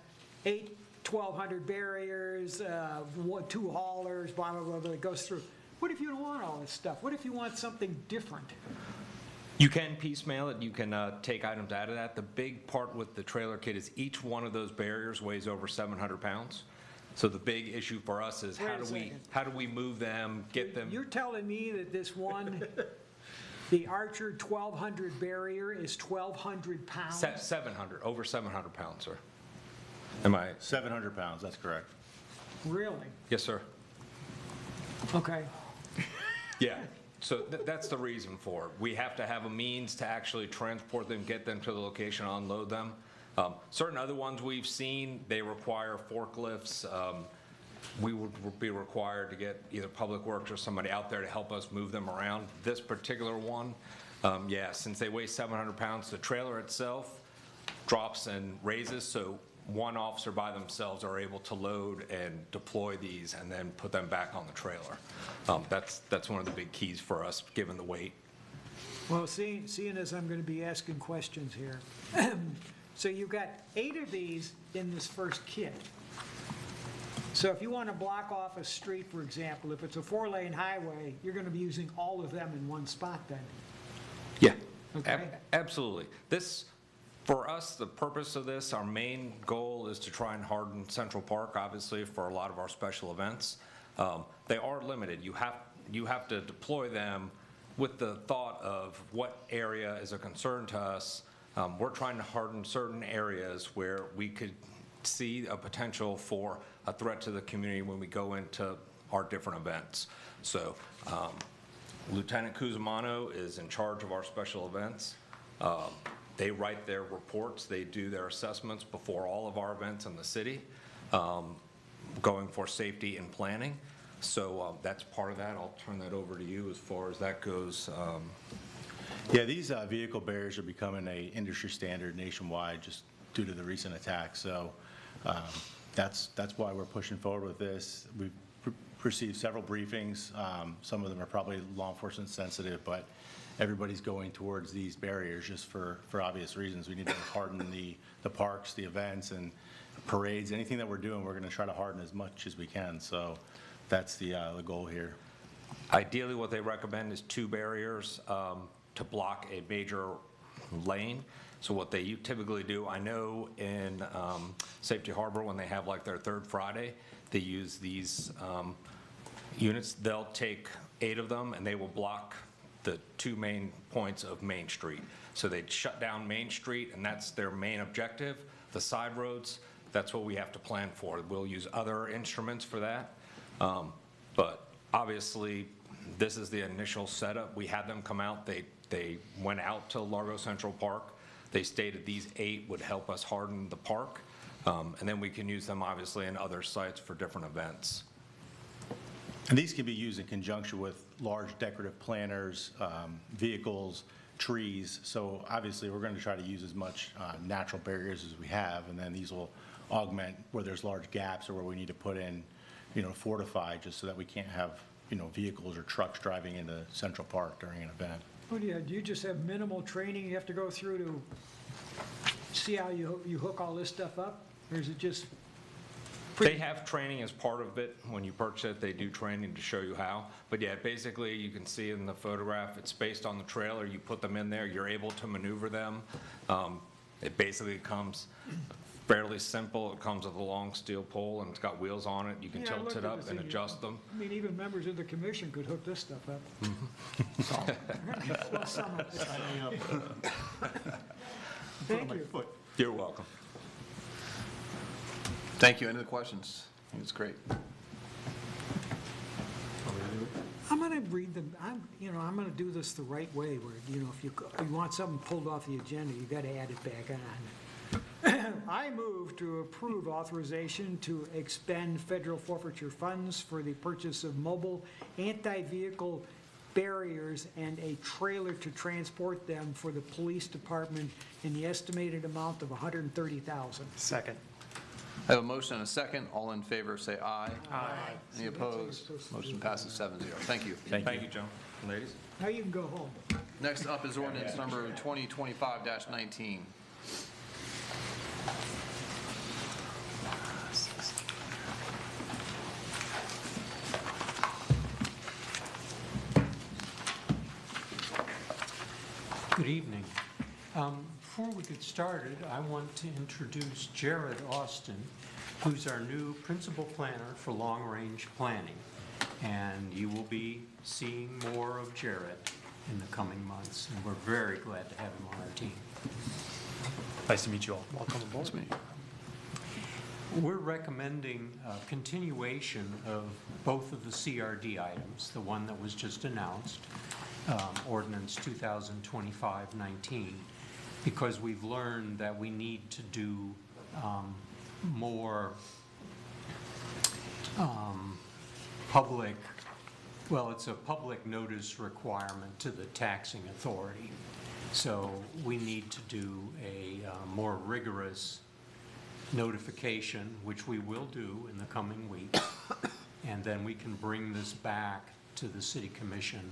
8 1,200 barriers, 2 haulers, blah, blah, blah, blah, that goes through. What if you don't want all this stuff? What if you want something different? You can piecemeal it. You can take items out of that. The big part with the trailer kit is each one of those barriers weighs over 700 pounds. So the big issue for us is how do we move them, get them. You're telling me that this one, the Archer 1,200 barrier is 1,200 pounds? 700, over 700 pounds, sir. Am I? 700 pounds, that's correct. Really? Yes, sir. Okay. Yeah. So that's the reason for it. We have to have a means to actually transport them, get them to the location, unload them. Certain other ones we've seen, they require forklifts. We would be required to get either Public Works or somebody out there to help us move them around. This particular one, yeah, since they weigh 700 pounds, the trailer itself drops and raises, so one officer by themselves are able to load and deploy these and then put them back on the trailer. That's one of the big keys for us, given the weight. Well, seeing as I'm going to be asking questions here, so you've got 8 of these in this first kit. So if you want to block off a street, for example, if it's a 4-lane highway, you're going to be using all of them in one spot then? Yeah, Okay. absolutely. For us, the purpose of this, our main goal is to try and harden Central Park, obviously, for a lot of our special events. They are limited. You have to deploy them with the thought of what area is a concern to us. We're trying to harden certain areas where we could see a potential for a threat to the community when we go into our different events. So Lieutenant Cusimano is in charge of our special events. They write their reports, they do their assessments before all of our events in the city, going for safety and planning. So that's part of that. I'll turn that over to you as far as that goes. Yeah, these vehicle barriers are becoming an industry standard nationwide just due to the recent attacks. So that's why we're pushing forward with this. We've received several briefings. Some of them are probably law enforcement sensitive, but everybody's going towards these barriers just for obvious reasons. We need to harden the parks, the events, and parades. Anything that we're doing, we're going to try to harden as much as we can. So that's the goal here. Ideally, what they recommend is 2 barriers to block a major lane. So what they typically do, I know in Safety Harbor, when they have like their 3rd Friday, they use these units. They'll take 8 of them and they will block the 2 main points of Main Street. So they'd shut down Main Street, and that's their main objective. The side roads, that's what we have to plan for. We'll use other instruments for that. But obviously, this is the initial setup. We had them come out. They went out to Largo Central Park. They stated these 8 would help us harden the park. And then we can use them, obviously, in other sites for different events. And these can be used in conjunction with large decorative planters, vehicles, trees. So obviously, we're going to try to use as much natural barriers as we have, and then these will augment where there's large gaps or where we need to put in, fortify, just so that we can't have, vehicles or trucks driving into Central Park during an event. What do you just have minimal training you have to go through to see how you hook all this stuff up? Or is it just? They have training as part of it. When you purchase it, they do training to show you how. But yeah, basically, you can see in the photograph, it's based on the trailer. You put them in there, you're able to maneuver them. It basically comes fairly simple. It comes with a long steel pole, and it's got wheels on it. You can Yeah, I tilt looked it at up this and thing. adjust them. I mean, even members of the commission could hook this stuff up. Well, some of it. Thank you. You're welcome. Thank you. Any other questions? I think it's great. I'm going to read them, I'm going to do this the right way, where, if you want something pulled off the agenda, you got to add it back on. I move to approve authorization to expend federal forfeiture funds for the purchase of mobile anti-vehicle barriers and a trailer to transport them for the police department in the estimated amount of $130,000. Second. I have a motion and a second. All in favor, say aye. Aye. Any opposed? Motion passes 7-0. Thank you. Thank you, Joe. Ladies? Now you can go home. Next up is ordinance number 2025-19. Good evening. Before we get started, I want to introduce Jared Austin, who's our new principal planner for long-range planning. And you will be seeing more of Jared in the coming months, and we're very glad to have him on our team. Nice to meet you all. Welcome aboard. We're recommending a continuation of both of the CRD items, the one that was just announced, ordinance 2025-19, because we've learned that we need to do more public, well, it's a public notice requirement to the taxing authority. So we need to do a more rigorous notification, which we will do in the coming weeks, and then we can bring this back to the City Commission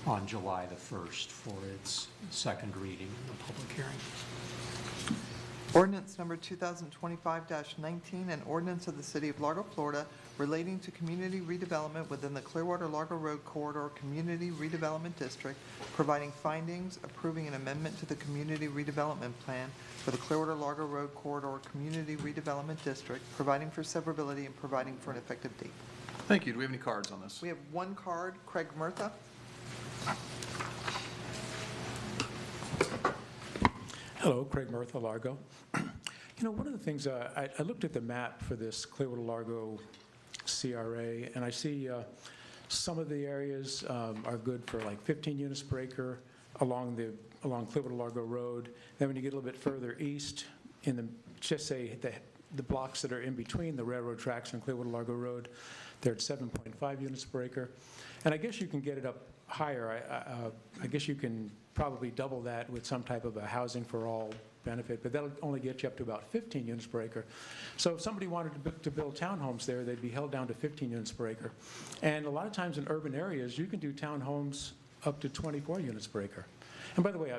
on July the 1st for its second reading in the public hearing. Ordinance number 2025-19, an ordinance of the City of Largo, Florida, relating to community redevelopment within the Clearwater-Largo Road Corridor Community Redevelopment District, providing findings, approving an amendment to the Community Redevelopment Plan for the Clearwater-Largo Road Corridor Community Redevelopment District, providing for severability and providing for an effective date. Thank you. Do we have any cards on this? We have one card, Craig Murtha. Hello, Craig Murtha, Largo. One of the things, I looked at the map for this Clearwater Largo CRA, and I see some of the areas are good for like 15 units per acre along Clearwater Largo Road. Then when you get a little bit further east, just say the blocks that are in between the railroad tracks and Clearwater Largo Road, they're at 7.5 units per acre. And I guess you can get it up higher. I guess you can probably double that with some type of a housing for all benefit, but that'll only get you up to about 15 units per acre. So if somebody wanted to build townhomes there, they'd be held down to 15 units per acre. And a lot of times in urban areas, you can do townhomes up to 24 units per acre. And by the way,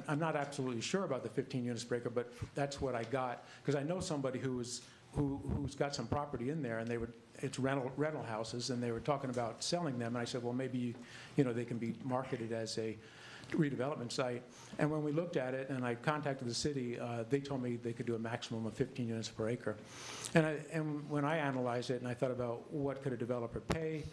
I'm not absolutely sure about the 15 units per acre, but that's what I got, because I know somebody who's got some property in there, and it's rental houses, and they were talking about selling them, and I said, well, maybe they can be marketed as a redevelopment site. And when we looked at it, and I contacted the city, they told me they could do a maximum of 15 units per acre. And when I analyzed it, and I thought about what could a developer pay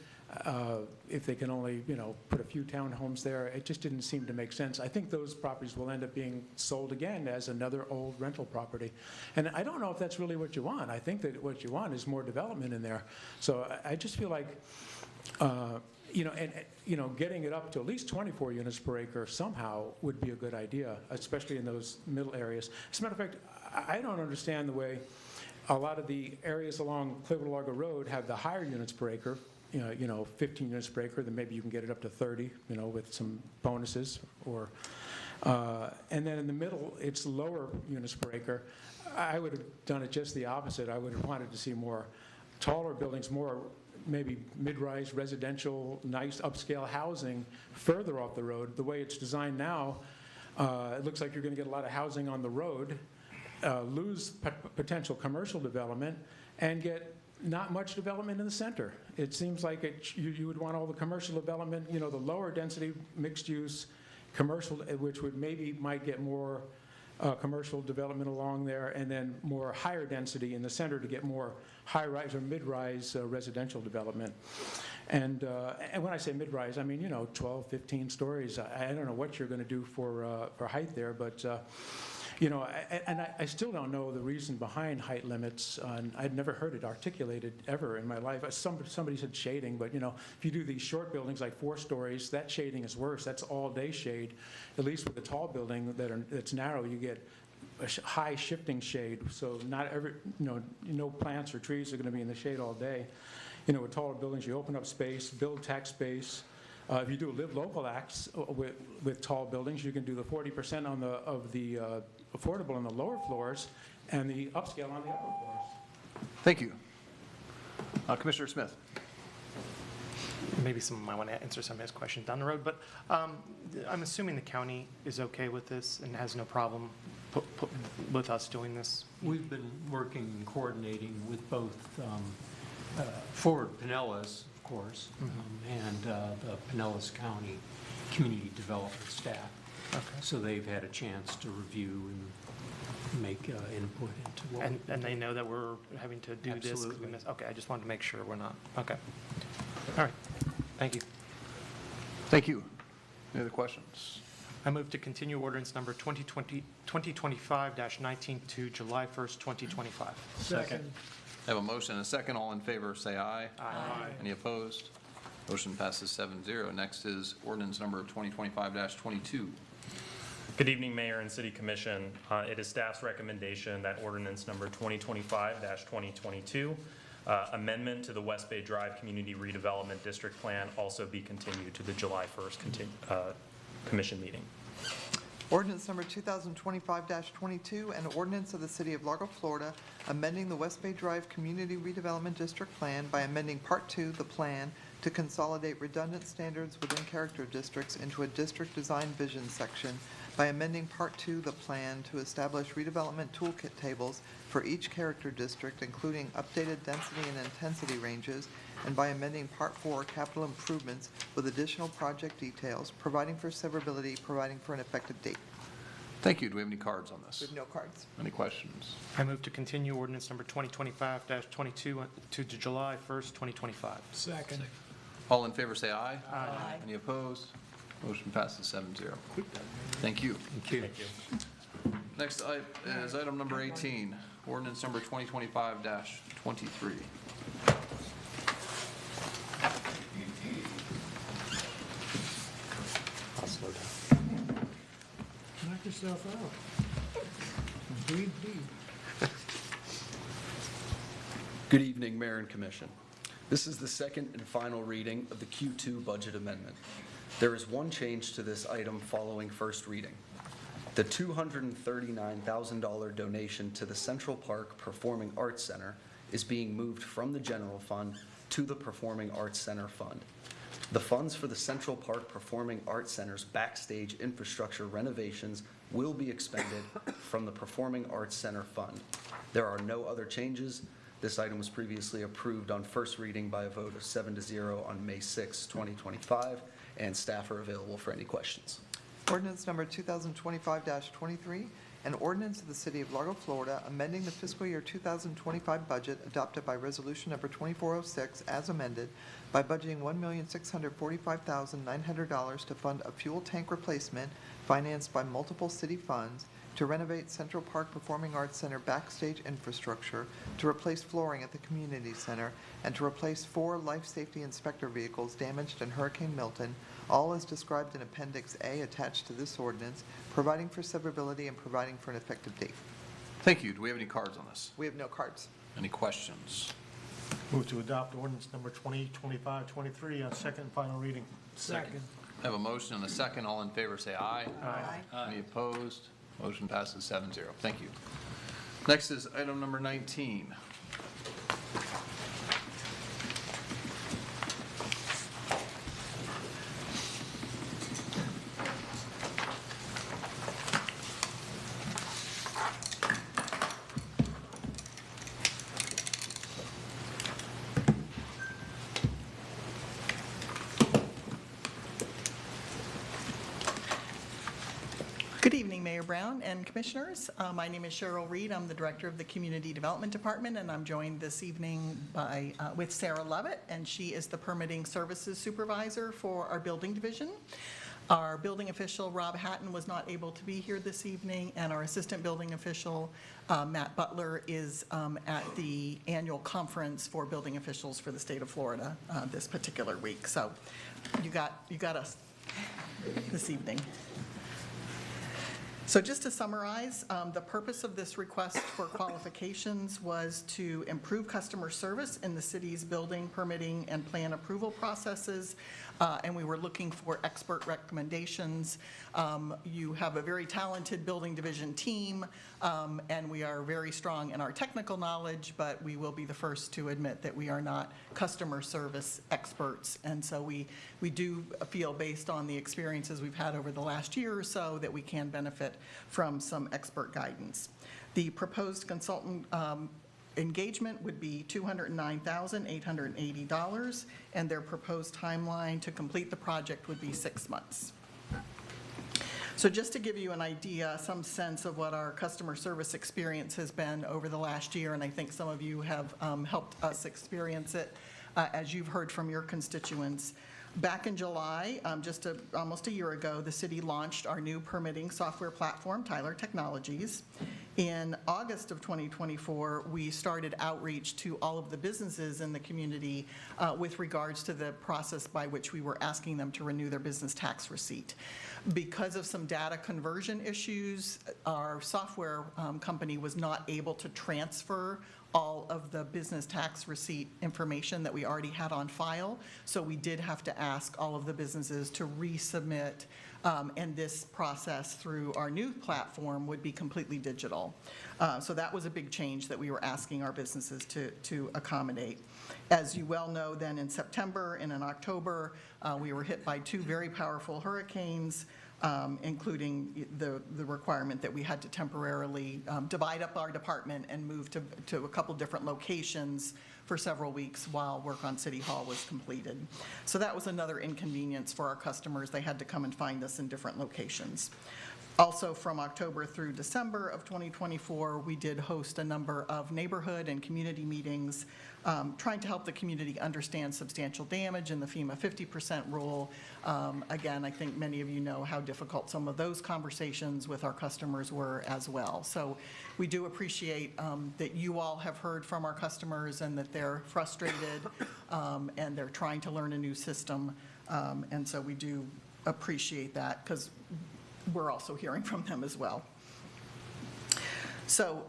if they can only put a few townhomes there, it just didn't seem to make sense. I think those properties will end up being sold again as another old rental property. And I don't know if that's really what you want. I think that what you want is more development in there. So I just feel like getting it up to at least 24 units per acre somehow would be a good idea, especially in those middle areas. As a matter of fact, I don't understand the way a lot of the areas along Clearwater Largo Road have the higher units per acre, 15 units per acre, then maybe you can get it up to 30, with some bonuses. And then in the middle, it's lower units per acre. I would have done it just the opposite. I would have wanted to see more taller buildings, more maybe mid-rise residential, nice upscale housing further off the road. The way it's designed now, it looks like you're going to get a lot of housing on the road, lose potential commercial development and get not much development in the center. It seems like you would want all the commercial development, the lower density mixed use commercial, which might get more commercial development along there, and then more higher density in the center to get more high-rise or mid-rise residential development. And when I say mid-rise, I mean, 12, 15 stories. I don't know what you're going to do for height there, but I still don't know the reason behind height limits. I'd never heard it articulated ever in my life. Somebody said shading, but if you do these short buildings like 4 stories, that shading is worse. That's all-day shade. At least with a tall building that's narrow, you get a high shifting shade. So not every, no plants or trees are going to be in the shade all day. With taller buildings, you open up space, build tax space. If you do live local acts with tall buildings, you can do the 40% of the affordable on the lower floors and the upscale on the upper floors. Thank you. Commissioner Smith. Maybe someone might want to answer some of his questions down the road, but I'm assuming the county is okay with this and has no problem with us doing this. We've been working and coordinating with both Ford Pinellas, of course, and the Pinellas County Community Development staff. Okay. So they've had a chance to review and make input into what. And they know that we're having to do this? Absolutely. Okay, I just wanted to make sure we're not. Okay. All right. Thank you. Thank you. Any other questions? I move to continue ordinance number 2025-19 to July 1st, 2025. Second. I have a motion and a second. All in favor, say aye. Aye. Any opposed? Motion passes 7-0. Next is ordinance number 2025-22. Good evening, Mayor and City Commission. It is staff's recommendation that ordinance number 2025-2022, amendment to the West Bay Drive Community Redevelopment District Plan, also be continued to the July 1st commission meeting. Ordinance number 2025-22, an ordinance of the City of Largo, Florida, amending the West Bay Drive Community Redevelopment District Plan by amending Part 2, the plan, to consolidate redundant standards within character districts into a district design vision section, by amending Part 2, the plan, to establish redevelopment toolkit tables for each character district, including updated density and intensity ranges, and by amending Part 4, capital improvements, with additional project details, providing for severability, providing for an effective date. Thank you. Do we have any cards on this? We have no cards. Any questions? I move to continue ordinance number 2025-22 to July 1st, 2025. Second. All in favor, say aye. Aye. Any opposed? Motion passes 7-0. Thank you. Thank you. Thank you. Next is item number 18, ordinance number 2025-23. I'll slow down. Knock yourself out. Breathe deep. Good evening, Mayor and Commission. This is the second and final reading of the Q2 budget amendment. There is one change to this item following first reading. The $239,000 donation to the Central Park Performing Arts Center is being moved from the general fund to the Performing Arts Center fund. The funds for the Central Park Performing Arts Center's backstage infrastructure renovations will be expended from the Performing Arts Center fund. There are no other changes. This item was previously approved on first reading by a vote of 7-0 on May 6, 2025, and staff are available for any questions. Ordinance number 2025-23, an ordinance of the City of Largo, Florida, amending the fiscal year 2025 budget adopted by resolution number 2406 as amended by budgeting $1,645,900 to fund a fuel tank replacement financed by multiple city funds, to renovate Central Park Performing Arts Center backstage infrastructure, to replace flooring at the community center, and to replace 4 life safety inspector vehicles damaged in Hurricane Milton, all as described in Appendix A attached to this ordinance, providing for severability and providing for an effective date. Thank you. Do we have any cards on this? We have no cards. Any questions? Move to adopt ordinance number 2025-23 on second and final reading. Second. I have a motion and a second. All in favor, say aye. Aye. Any opposed? Motion passes 7-0. Thank you. Next is item number 19. Good evening, Mayor Brown and Commissioners. My name is Cheryl Reed. I'm the Director of the Community Development Department, and I'm joined this evening with Sarah Lovett, and she is the Permitting Services Supervisor for our Building Division. Our building official, Rob Hatton, was not able to be here this evening, and our Assistant Building Official, Matt Butler, is at the annual conference for building officials for the state of Florida this particular week. So you got us this evening. So just to summarize, the purpose of this request for qualifications was to improve customer service in the city's building, permitting, and plan approval processes, and we were looking for expert recommendations. You have a very talented building division team, and we are very strong in our technical knowledge, but we will be the first to admit that we are not customer service experts. And so we do feel, based on the experiences we've had over the last year or so, that we can benefit from some expert guidance. The proposed consultant engagement would be $209,880, and their proposed timeline to complete the project would be 6 months. So just to give you an idea, some sense of what our customer service experience has been over the last year, and I think some of you have helped us experience it as you've heard from your constituents. Back in July, almost a year ago, the city launched our new permitting software platform, Tyler Technologies. In August of 2024, we started outreach to all of the businesses in the community with regards to the process by which we were asking them to renew their business tax receipt. Because of some data conversion issues, our software company was not able to transfer all of the business tax receipt information that we already had on file. So we did have to ask all of the businesses to resubmit, and this process through our new platform would be completely digital. So that was a big change that we were asking our businesses to accommodate. As you well know, then in September and in October, we were hit by 2 very powerful hurricanes, including the requirement that we had to temporarily divide up our department and move to a couple different locations for several weeks while work on City Hall was completed. So that was another inconvenience for our customers. They had to come and find us in different locations. Also, from October through December of 2024, we did host a number of neighborhood and community meetings trying to help the community understand substantial damage and the FEMA 50% rule. Again, I think many of you know how difficult some of those conversations with our customers were as well. So we do appreciate that you all have heard from our customers and that they're frustrated and they're trying to learn a new system. And so we do appreciate that, because we're also hearing from them as well. So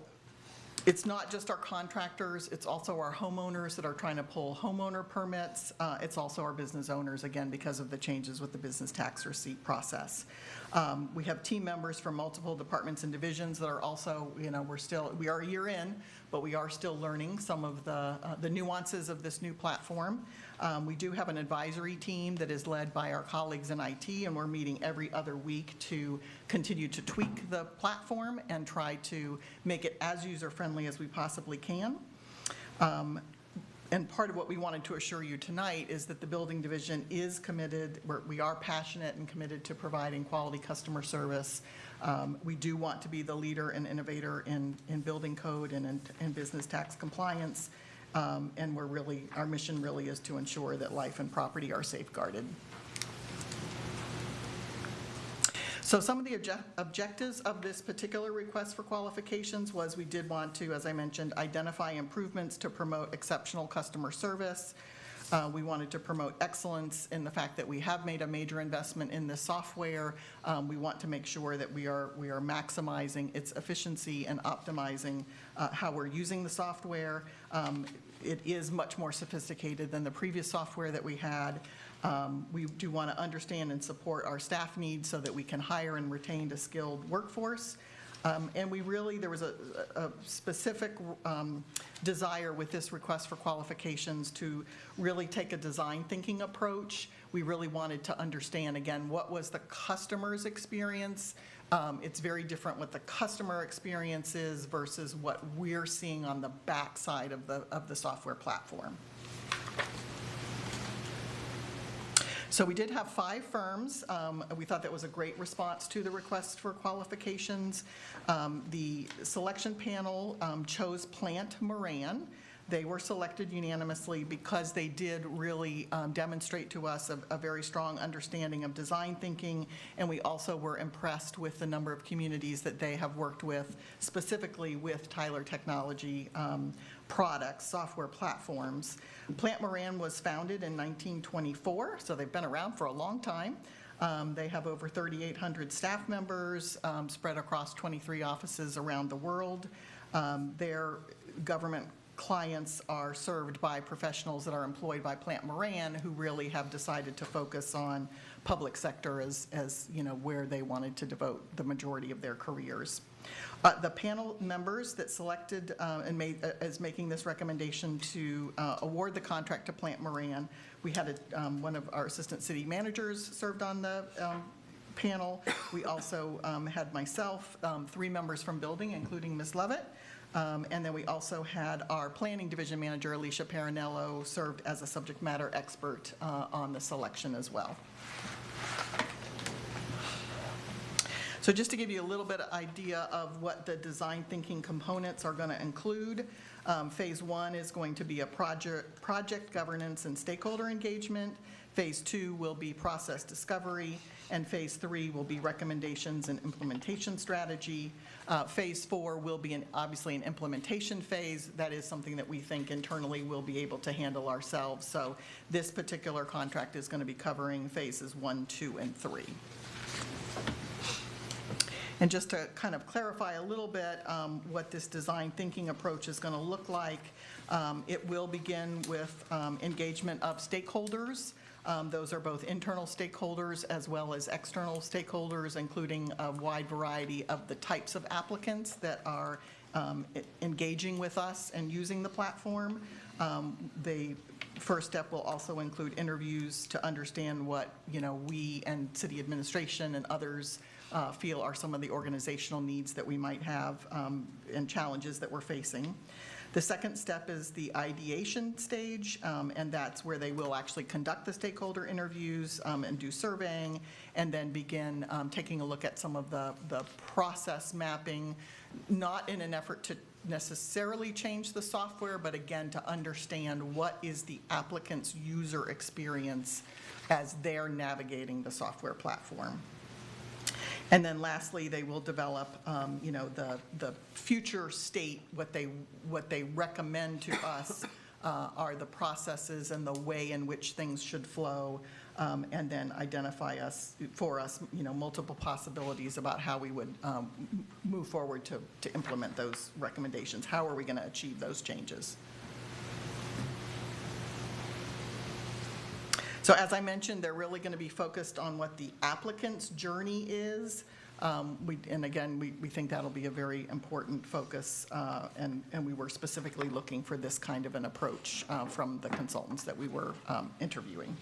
it's not just our contractors, it's also our homeowners that are trying to pull homeowner permits. It's also our business owners, again, because of the changes with the business tax receipt process. We have team members from multiple departments and divisions that are also, we are a year in, but we are still learning some of the nuances of this new platform. We do have an advisory team that is led by our colleagues in IT, and we're meeting every other week to continue to tweak the platform and try to make it as user-friendly as we possibly can. And part of what we wanted to assure you tonight is that the building division is committed, we are passionate and committed to providing quality customer service. We do want to be the leader and innovator in building code and in business tax compliance. And our mission really is to ensure that life and property are safeguarded. So some of the objectives of this particular request for qualifications was we did want to, as I mentioned, identify improvements to promote exceptional customer service. We wanted to promote excellence in the fact that we have made a major investment in this software. We want to make sure that we are maximizing its efficiency and optimizing how we're using the software. It is much more sophisticated than the previous software that we had. We do want to understand and support our staff needs so that we can hire and retain a skilled workforce. And there was a specific desire with this request for qualifications to really take a design thinking approach. We really wanted to understand, again, what was the customer's experience. It's very different what the customer experience is versus what we're seeing on the backside of the software platform. So we did have 5 firms. We thought that was a great response to the request for qualifications. The selection panel chose Plant Moran. They were selected unanimously because they did really demonstrate to us a very strong understanding of design thinking, and we also were impressed with the number of communities that they have worked with, specifically with Tyler Technology products, software platforms. Plant Moran was founded in 1924, so they've been around for a long time. They have over 3,800 staff members spread across 23 offices around the world. Their government clients are served by professionals that are employed by Plant Moran, who really have decided to focus on public sector as you know, where they wanted to devote the majority of their careers. The panel members that selected and is making this recommendation to award the contract to Plant Moran, we had one of our assistant city managers served on the panel. We also had myself, 3 members from building, including Ms. Levitt. And then we also had our planning division manager, Alicia Parinello, served as a subject matter expert on the selection as well. So just to give you a little bit of idea of what the design thinking components are going to include, phase 1 is going to be a project governance and stakeholder engagement. Phase 2 will be process discovery, and phase 3 will be recommendations and implementation strategy. Phase 4 will be obviously an implementation phase. That is something that we think internally we'll be able to handle ourselves. So this particular contract is going to be covering phases 1, 2, and 3. And just to kind of clarify a little bit what this design thinking approach is going to look like, it will begin with engagement of stakeholders. Those are both internal stakeholders as well as external stakeholders, including a wide variety of the types of applicants that are engaging with us and using the platform. The first step will also include interviews to understand what we and city administration and others feel are some of the organizational needs that we might have and challenges that we're facing. The second step is the ideation stage, and that's where they will actually conduct the stakeholder interviews and do surveying, and then begin taking a look at some of the process mapping, not in an effort to necessarily change the software, but again, to understand what is the applicant's user experience as they're navigating the software platform. And then lastly, they will develop, the future state. What they recommend to us are the processes and the way in which things should flow, and then identify for us, multiple possibilities about how we would move forward to implement those recommendations. How are we going to achieve those changes? So as I mentioned, they're really going to be focused on what the applicant's journey is. And again, we think that'll be a very important focus, and we were specifically looking for this kind of an approach from the consultants that we were interviewing.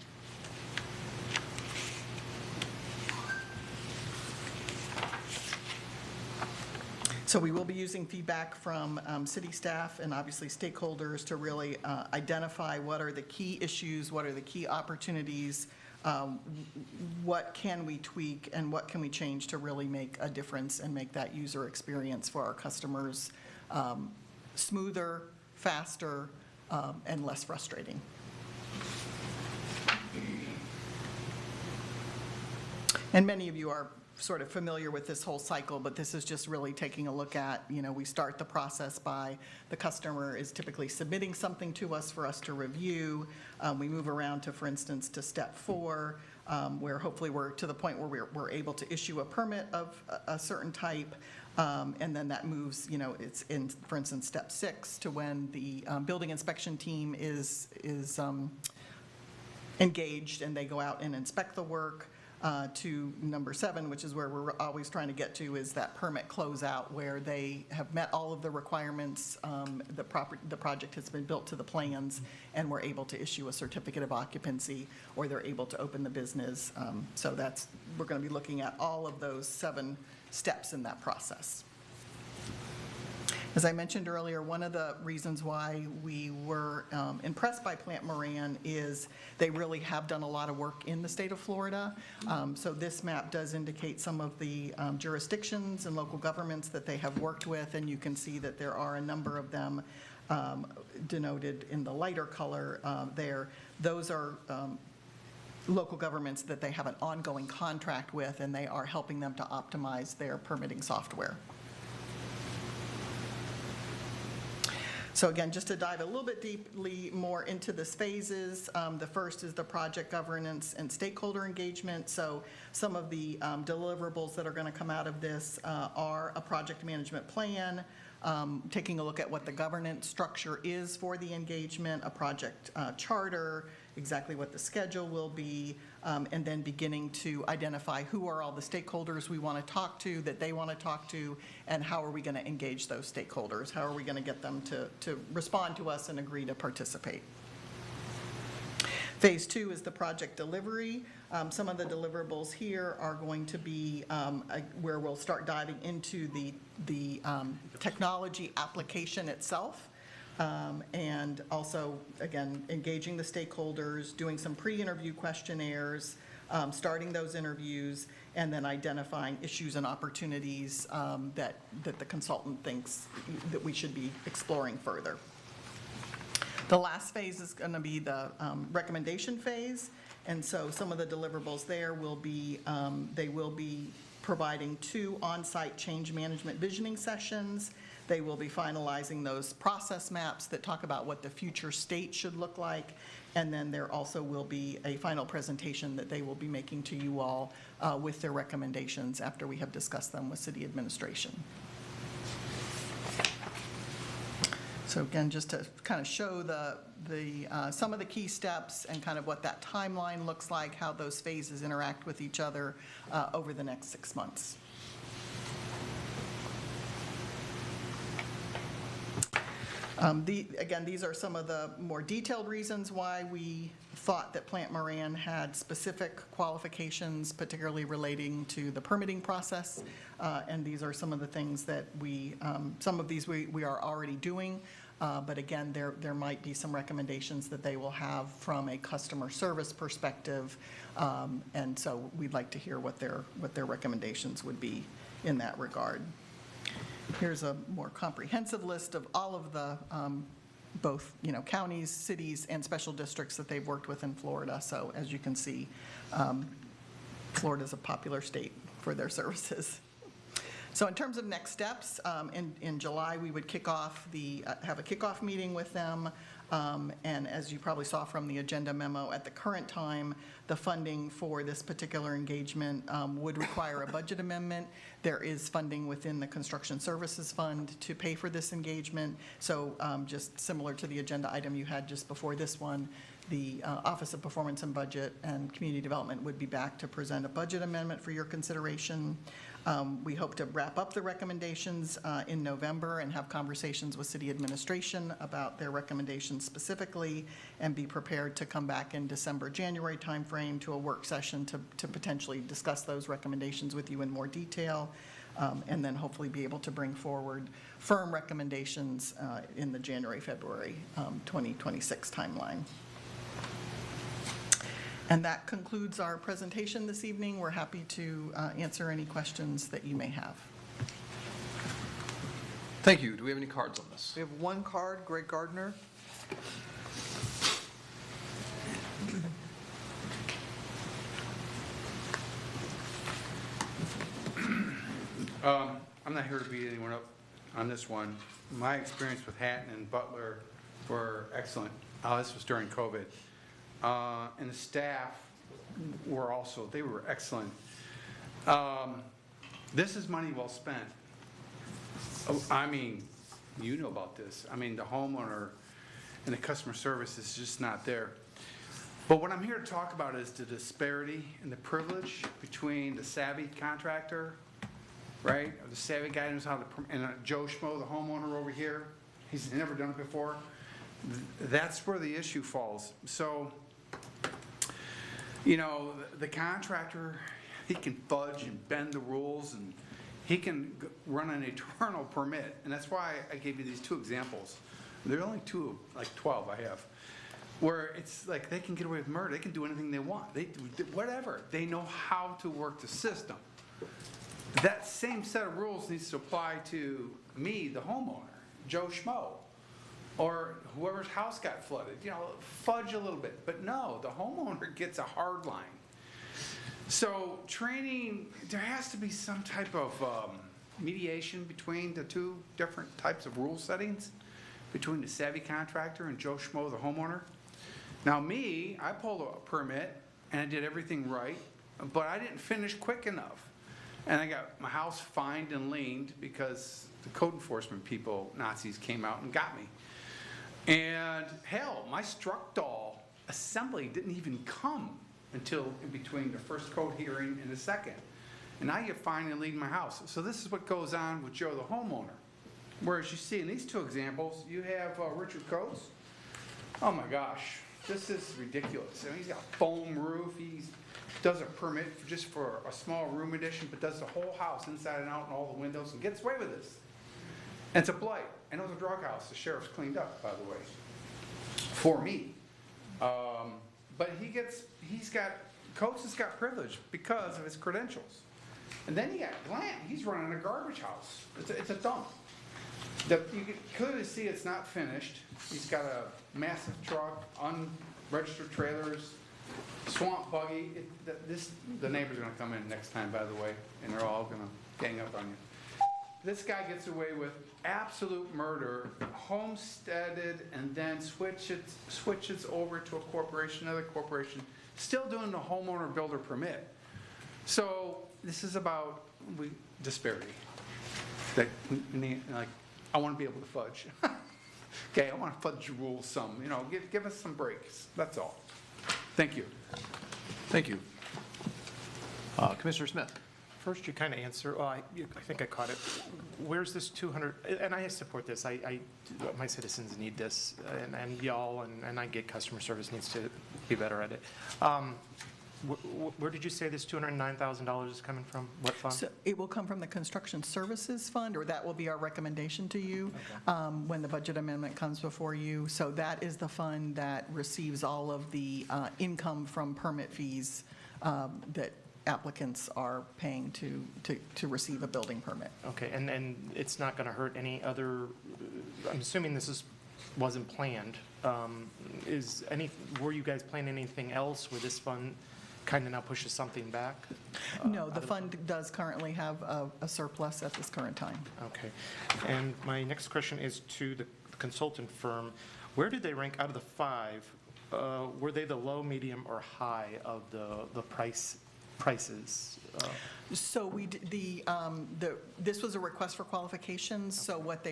So we will be using feedback from city staff and obviously stakeholders to really identify what are the key issues, what are the key opportunities, what can we tweak, and what can we change to really make a difference and make that user experience for our customers smoother, faster, and less frustrating. And many of you are sort of familiar with this whole cycle, but this is just really taking a look at, we start the process by the customer is typically submitting something to us for us to review. We move around to, for instance, to step 4, where hopefully we're to the point where we're able to issue a permit of a certain type. And then that moves, it's in, for instance, step 6 to when the building inspection team is engaged and they go out and inspect the work. To number 7, which is where we're always trying to get to, is that permit closeout, where they have met all of the requirements, the project has been built to the plans, and we're able to issue a certificate of occupancy, or they're able to open the business. So we're going to be looking at all of those 7 steps in that process. As I mentioned earlier, one of the reasons why we were impressed by Plant Moran is they really have done a lot of work in the state of Florida. So this map does indicate some of the jurisdictions and local governments that they have worked with, and you can see that there are a number of them denoted in the lighter color there. Those are local governments that they have an ongoing contract with, and they are helping them to optimize their permitting software. So again, just to dive a little bit deeply more into the phases, the first is the project governance and stakeholder engagement. So some of the deliverables that are going to come out of this are a project management plan, taking a look at what the governance structure is for the engagement, a project charter, exactly what the schedule will be, and then beginning to identify who are all the stakeholders we want to talk to, that they want to talk to, and how are we going to engage those stakeholders? How are we going to get them to respond to us and agree to participate? Phase 2 is the project delivery. Some of the deliverables here are going to be where we'll start diving into the technology application itself. And also, again, engaging the stakeholders, doing some pre-interview questionnaires, starting those interviews, and then identifying issues and opportunities that the consultant thinks that we should be exploring further. The last phase is going to be the recommendation phase, and so some of the deliverables there will be, they will be providing 2 on-site change management visioning sessions. They will be finalizing those process maps that talk about what the future state should look like, and then there also will be a final presentation that they will be making to you all with their recommendations after we have discussed them with city administration. So again, just to kind of show some of the key steps and kind of what that timeline looks like, how those phases interact with each other over the next 6 months. Again, these are some of the more detailed reasons why we thought that Plant Moran had specific qualifications, particularly relating to the permitting process. And these are some of the things that some of these we are already doing. But again, there might be some recommendations that they will have from a customer service perspective. And so we'd like to hear what their recommendations would be in that regard. Here's a more comprehensive list of all of the both counties, cities, and special districts that they've worked with in Florida. So as you can see, Florida is a popular state for their services. So in terms of next steps, in July we would kick off have a kickoff meeting with them. And as you probably saw from the agenda memo, at the current time, the funding for this particular engagement would require a budget amendment. There is funding within the Construction Services Fund to pay for this engagement. So just similar to the agenda item you had just before this one, the Office of Performance and Budget and Community Development would be back to present a budget amendment for your consideration. We hope to wrap up the recommendations in November and have conversations with city administration about their recommendations specifically, and be prepared to come back in December, January timeframe to a work session to potentially discuss those recommendations with you in more detail, and then hopefully be able to bring forward firm recommendations in the January, February 2026 timeline. And that concludes our presentation this evening. We're happy to answer any questions that you may have. Thank you. Do we have any cards on this? We have one card, Greg Gardner. I'm not here to beat anyone up on this one. My experience with Hatton and Butler were excellent. This was during COVID. And the staff were also, they were excellent. This is money well spent. I mean, you know about this. I mean, the homeowner and the customer service is just not there. But what I'm here to talk about is the disparity and the privilege between the savvy contractor, right? Or the savvy guy who knows how to, and Joe Schmo, the homeowner over here, he's never done it before. That's where the issue falls. So, the contractor, he can fudge and bend the rules, and he can run an eternal permit. And that's why I gave you these two examples. There are only two of like 12 I have, where it's like they can get away with murder. They can do anything they want. They do whatever. They know how to work the system. That same set of rules needs to apply to me, the homeowner, Joe Schmo, or whoever's house got flooded. You know, fudge a little bit. But no, the homeowner gets a hard line. So training, there has to be some type of mediation between the two different types of rule settings, between the savvy contractor and Joe Schmo, the homeowner. Now me, I pulled a permit and I did everything right, but I didn't finish quick enough. And I got my house fined and liened because the code enforcement people, Nazis, came out and got me. And hell, my Structall assembly didn't even come until in between the first code hearing and the second. And now you're fine and lien my house. So this is what goes on with Joe the homeowner. Whereas you see in these two examples, you have Richard Coates. Oh my gosh, this is ridiculous. I mean, he's got a foam roof. He does a permit just for a small room addition, but does the whole house inside and out and all the windows and gets away with this. And it's a blight. And it was a drug house. The sheriff's cleaned up, by the way, for me. But Coates has got privilege because of his credentials. And then you got Glant. He's running a garbage house. It's a dump. You can clearly see it's not finished. He's got a massive truck, unregistered trailers, swamp buggy. The neighbors are going to come in next time, by the way, and they're all going to gang up on you. This guy gets away with absolute murder, homesteaded, and then switches over to a corporation, another corporation, still doing the homeowner builder permit. So this is about disparity. That, like, I want to be able to fudge. Okay, I want to fudge the rules some. You know, give us some breaks. That's all. Thank you. Thank you. Commissioner Smith. First, you kind of answer, I think I caught it. Where's this 200, and I support this. My citizens need this, and y'all, and I get customer service needs to be better at it. Where did you say this $209,000 is coming from? What fund? So it will come from the Construction Services Fund, or that will be our recommendation to you when the budget amendment comes before you. So that is the fund that receives all of the income from permit fees that applicants are paying to receive a building permit. Okay, and it's not going to hurt any other, I'm assuming this wasn't planned. Were you guys planning anything else where this fund kind of now pushes something back? No, the fund does currently have a surplus at this current time. Okay, and my next question is to the consultant firm. Where did they rank out of the 5? Were they the low, medium, or high of the prices? So this was a request for qualifications. So what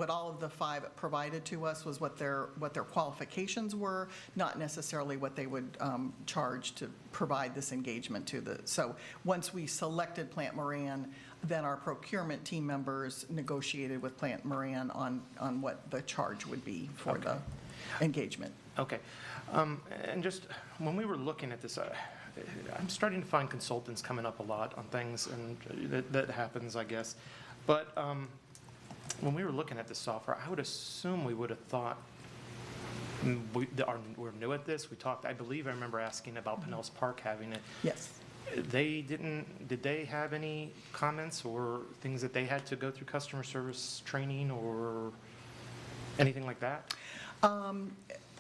all of the 5 provided to us was what their qualifications were, not necessarily what they would charge to provide this engagement to so once we selected Plant Moran, then our procurement team members negotiated with Plant Moran on what the charge would be for the engagement. Okay, and just when we were looking at this, I'm starting to find consultants coming up a lot on things, and that happens, I guess. But when we were looking at the software, I would assume we would have thought, we're new at this. I believe I remember asking about Pinellas Park having it. Yes. Did they have any comments or things that they had to go through customer service training or anything like that?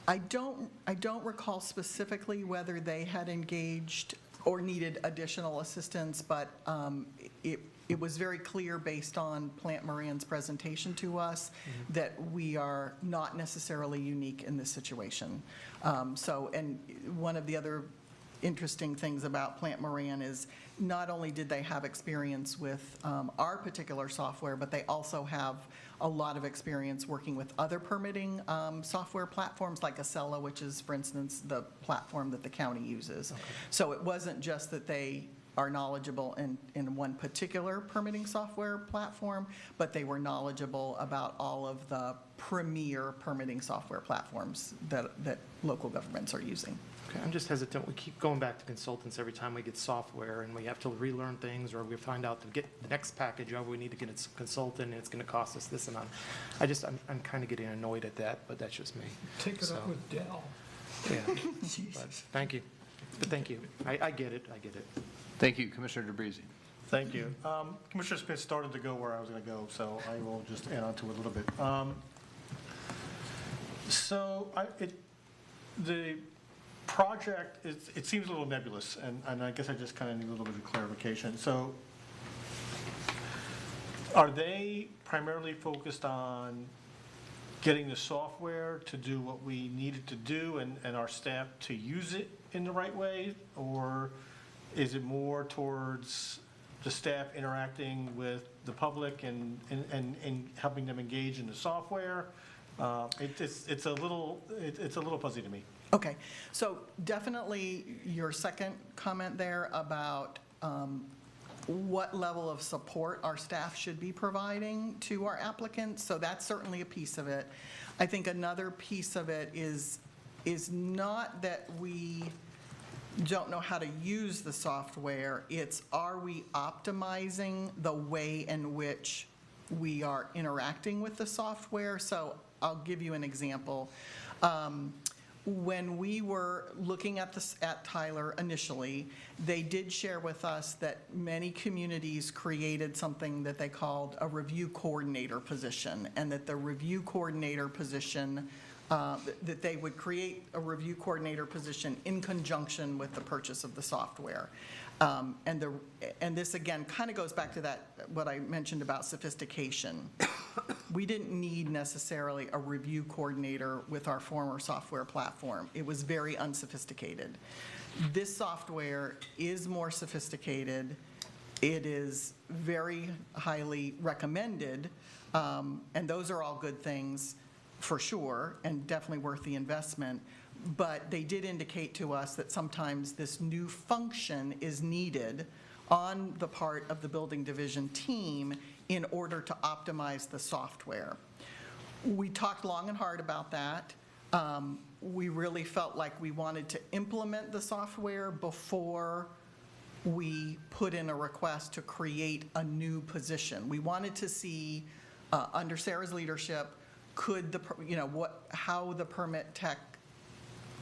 I don't recall specifically whether they had engaged or needed additional assistance, but it was very clear based on Plant Moran's presentation to us that we are not necessarily unique in this situation. And one of the other interesting things about Plant Moran is not only did they have experience with our particular software, but they also have a lot of experience working with other permitting software platforms like Acela, which is, for instance, the platform that the county uses. Okay. So it wasn't just that they are knowledgeable in one particular permitting software platform, but they were knowledgeable about all of the premier permitting software platforms that local governments are using. Okay, I'm just hesitant. We keep going back to consultants every time we get software, and we have to relearn things, or we find out to get the next package over, we need to get a consultant, and it's going to cost us this amount. I'm kind of getting annoyed at that, but that's just me. Take it So, up with Dell. Yeah, but thank you. But thank you. I get it, I get it. Thank you, Commissioner DeBreezy. Thank you. Commissioner Smith started to go where I was going to go, so I will just add on to it a little bit. The project, it seems a little nebulous, and I guess I just kind of need a little bit of clarification. So are they primarily focused on getting the software to do what we needed to do and our staff to use it in the right way? Or is it more towards the staff interacting with the public and helping them engage in the software? It's a little fuzzy to me. Okay, so definitely your second comment there about what level of support our staff should be providing to our applicants, so that's certainly a piece of it. I think another piece of it is not that we don't know how to use the software, it's are we optimizing the way in which we are interacting with the software? So I'll give you an example. When we were looking at Tyler initially, they did share with us that many communities created something that they called a review coordinator position, and that the review coordinator position, that they would create a review coordinator position in conjunction with the purchase of the software. And this, again, kind of goes back to that, what I mentioned about sophistication. We didn't need necessarily a review coordinator with our former software platform. It was very unsophisticated. This software is more sophisticated. It is very highly recommended, and those are all good things for sure, and definitely worth the investment. But they did indicate to us that sometimes this new function is needed on the part of the building division team in order to optimize the software. We talked long and hard about that. We really felt like we wanted to implement the software before we put in a request to create a new position. We wanted to see, under Sarah's leadership, how the permit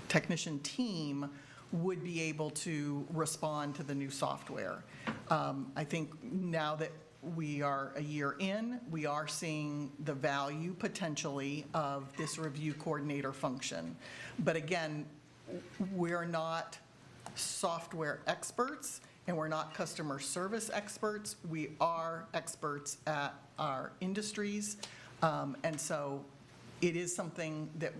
technician team would be able to respond to the new software. I think now that we are a year in, we are seeing the value potentially of this review coordinator function. But again, we're not software experts and we're not customer service experts. We are experts at our industries. And so it is something that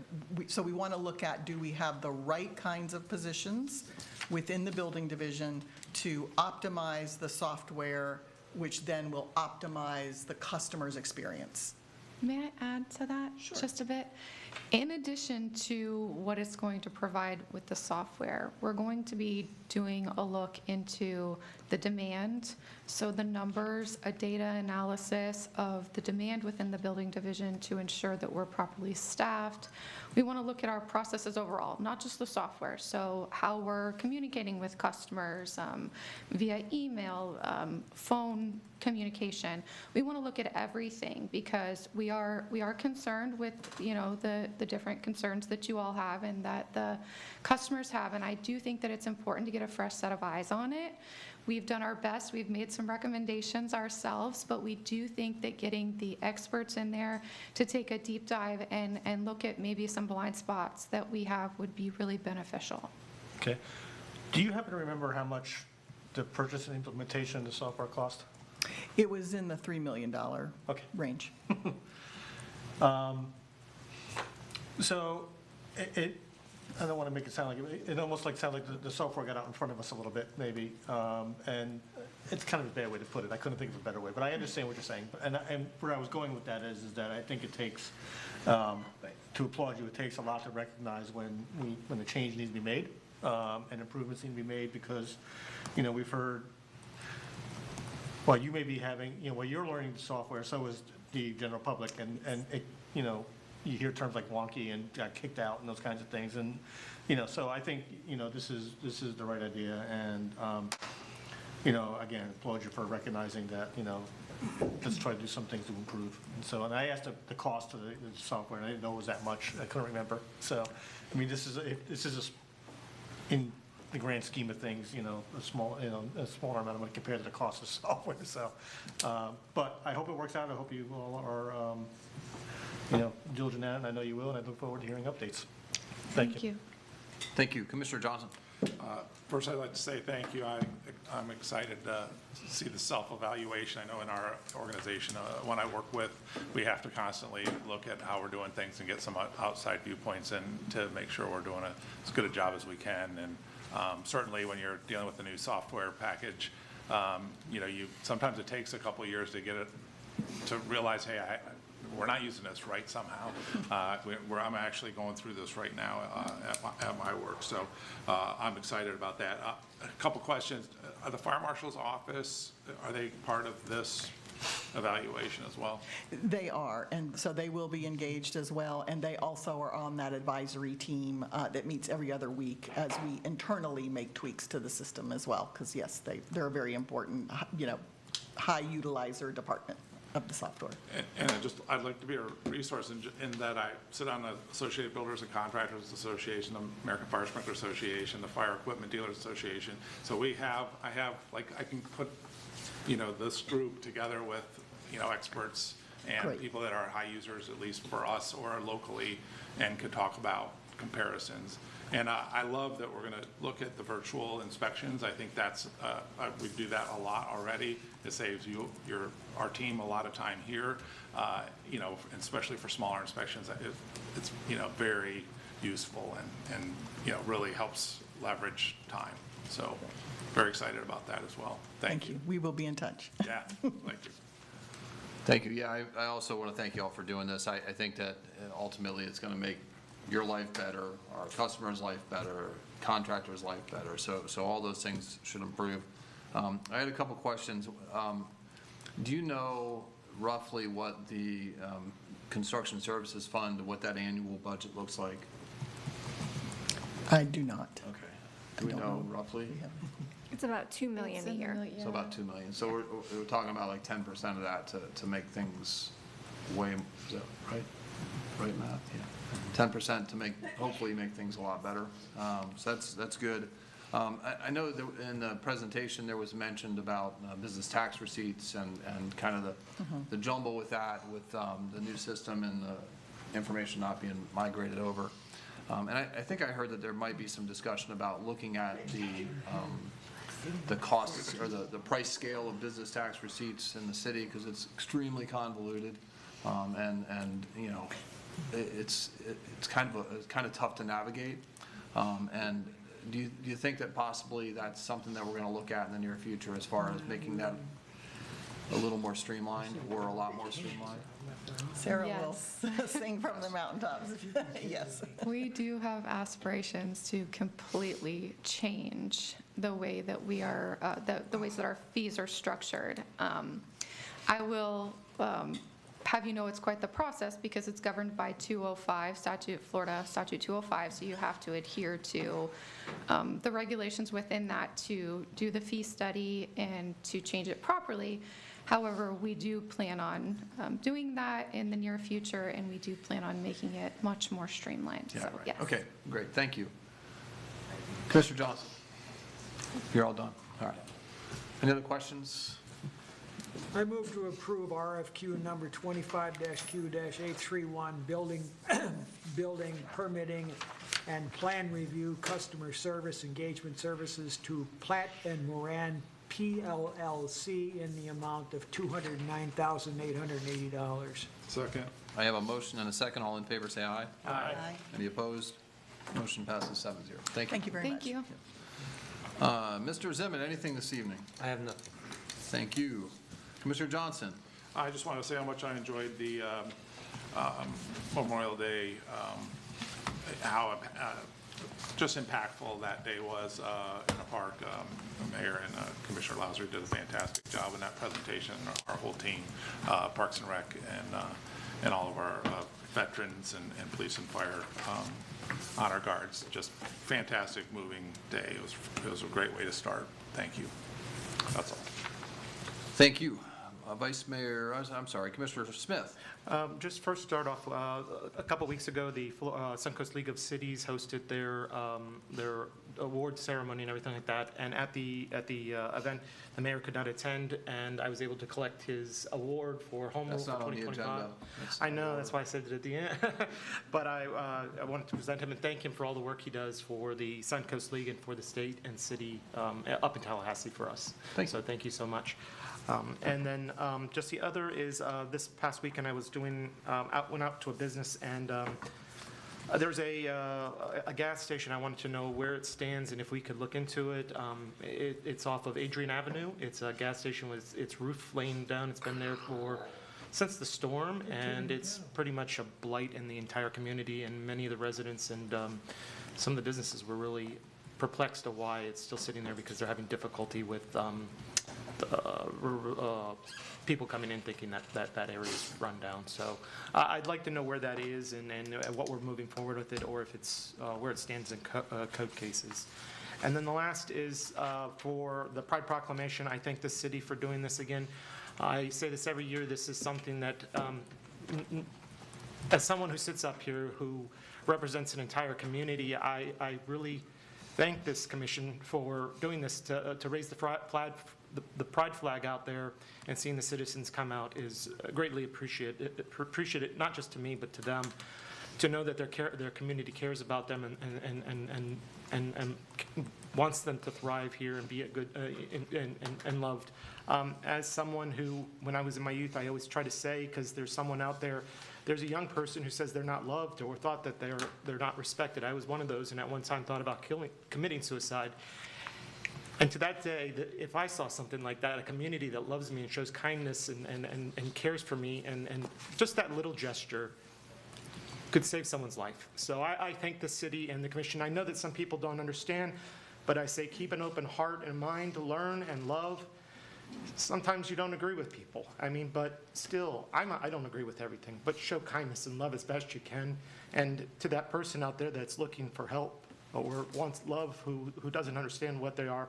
we want to look at, do we have the right kinds of positions within the building division to optimize the software, which then will optimize the customer's experience. May I add to that just a bit? In addition to what it's going to provide with the software, we're going to be doing a look into the demand. So the numbers, a data analysis of the demand within the building division to ensure that we're properly staffed. We want to look at our processes overall, not just the software. So how we're communicating with customers via email, phone communication. We want to look at everything because we are concerned with, the different concerns that you all have and that the customers have. And I do think that it's important to get a fresh set of eyes on it. We've done our best. We've made some recommendations ourselves, but we do think that getting the experts in there to take a deep dive and look at maybe some blind spots that we have would be really beneficial. Okay. Do you happen to remember how much the purchase and implementation of the software cost? It was in the $3 million range. So I don't want to make it sound like, it almost sounds like the software got out in front of us a little bit, maybe. And it's kind of a bad way to put it. I couldn't think of a better way, but I understand what you're saying. And where I was going with that is that I think it takes, to applaud you, it takes a lot to recognize when the change needs to be made and improvements need to be made because, we've heard, well, you may be having, while you're learning the software, so is the general public, and it, you hear terms like wonky and got kicked out and those kinds of things. And, so I think, this is the right idea. And, again, applaud you for recognizing that, let's try to do some things to improve. And I asked the cost of the software, and I didn't know it was that much. I couldn't remember. So, I mean, this is in the grand scheme of things, a smaller amount of money compared to the cost of software. So, but I hope it works out. I hope you all are, diligent at it, and I know you will, and I look forward to hearing updates. Thank you. Thank you. Commissioner Johnson. First, I'd like to say thank you. I'm excited to see the self-evaluation. I know in our organization, when I work with, we have to constantly look at how we're doing things and get some outside viewpoints and to make sure we're doing as good a job as we can. And certainly when you're dealing with a new software package, sometimes it takes a couple of years to get it, to realize, hey, we're not using this right somehow. I'm actually going through this right now at my work, so I'm excited about that. A couple questions. Are the fire marshal's office, are they part of this evaluation as well? They are, and so they will be engaged as well, and they also are on that advisory team that meets every other week as we internally make tweaks to the system as well, because yes, they're a very important, high utilizer department of the software. And I'd like to be a resource in that I sit on the Associated Builders and Contractors Association, the American Fire Sprinkler Association, the Fire Equipment Dealers Association. So I can put, this group together with, experts and Great. People that are high users, at least for us or locally, and could talk about comparisons. And I love that we're going to look at the virtual inspections. I think that's, we do that a lot already. It saves our team a lot of time here, especially for smaller inspections. It's, very useful and really helps leverage time. So very excited about that as well. Thank you. We will be in touch. Yeah, thank you. Thank you. Yeah, I also want to thank you all for doing this. I think that ultimately it's going to make your life better, our customers' life better, contractors' life better. So all those things should improve. I had a couple questions. Do you know roughly what the construction services fund, what that annual budget looks like? I do not. Okay. Do we know roughly? It's about $2 million a year. So about $2 million. So we're talking about like 10% of that to make things way, is that right? Right math, yeah. 10% to hopefully make things a lot better. So that's good. I know that in the presentation there was mentioned about business tax receipts and kind of the jumble with that, with the new system and the information not being migrated over. And I think I heard that there might be some discussion about looking at the costs or the price scale of business tax receipts in the city, because it's extremely convoluted, and it's kind of tough to navigate. And do you think that possibly that's something that we're going to look at in the near future as far as making that a little more streamlined or a lot more streamlined? Sarah will Yes. sing from the mountaintops. Yes. We do have aspirations to completely change the way that we are, the ways that our fees are structured. I will have you know it's quite the process because it's governed by 205 statute, Florida Statute 205, so you have to adhere to the regulations within that to do the fee study and to change it properly. However, we do plan on doing that in the near future, and we do plan on making it much more streamlined. Yeah, So, right. yes. Okay, great, thank you. Commissioner Johnson, you're all done. All right. Any other questions? I move to approve RFQ number 25-Q-831, building permitting and plan review customer service engagement services to Platt and Moran PLLC in the amount of $209,880. Second. I have a motion and a second. All in favor, say aye. Aye. Any opposed? Motion passes 7-0. Thank you. Thank you very much. Thank you. Mr. Zimmett, anything this evening? I have nothing. Thank you. Commissioner Johnson? I just want to say how much I enjoyed the Memorial Day, how just impactful that day was in the park. The Mayor and Commissioner Lowry did a fantastic job in that presentation. Our whole team, Parks and Rec, and all of our veterans and police and fire honor guards. Just fantastic moving day. It was a great way to start. Thank you. That's all. Thank you. Vice Mayor, I'm sorry, Commissioner Smith. Just first start off, a couple weeks ago, the Suncoast League of Cities hosted their award ceremony and everything like that. And at the event, the mayor could not attend, and I was able to collect his award for home rule That's for not on the 2025. agenda. I know, that's why I said it at the end. But I wanted to present him and thank him for all the work he does for the Suncoast League and for the state and city up in Tallahassee for us. So thank you so much. And then just the other is this past weekend I was doing, went out to a business, and there's a gas station. I wanted to know where it stands and if we could look into it. It's off of Adrian Avenue. It's a gas station with its roof laying down. It's been there since the storm, and it's pretty much a blight in the entire community, and many of the residents and some of the businesses were really perplexed at why it's still sitting there, because they're having difficulty with people coming in thinking that area is run down. So I'd like to know where that is and what we're moving forward with it, or if it's where it stands in code cases. And then the last is for the Pride Proclamation. I thank the city for doing this again. I say this every year. This is something that, as someone who sits up here who represents an entire community, I really thank this commission for doing this to raise the pride flag out there, and seeing the citizens come out is greatly appreciated, not just to me, but to them, to know that their community cares about them and wants them to thrive here and be a good and loved. As someone who, when I was in my youth, I always try to say, because there's someone out there, there's a young person who says they're not loved or thought that they're not respected. I was one of those, and at one time thought about committing suicide. And to that day, if I saw something like that, a community that loves me and shows kindness and cares for me, and just that little gesture could save someone's life. So I thank the city and the commission. I know that some people don't understand, but I say keep an open heart and mind to learn and love. Sometimes you don't agree with people. I mean, but still, I don't agree with everything, but show kindness and love as best you can. And to that person out there that's looking for help or wants love, who doesn't understand what they are,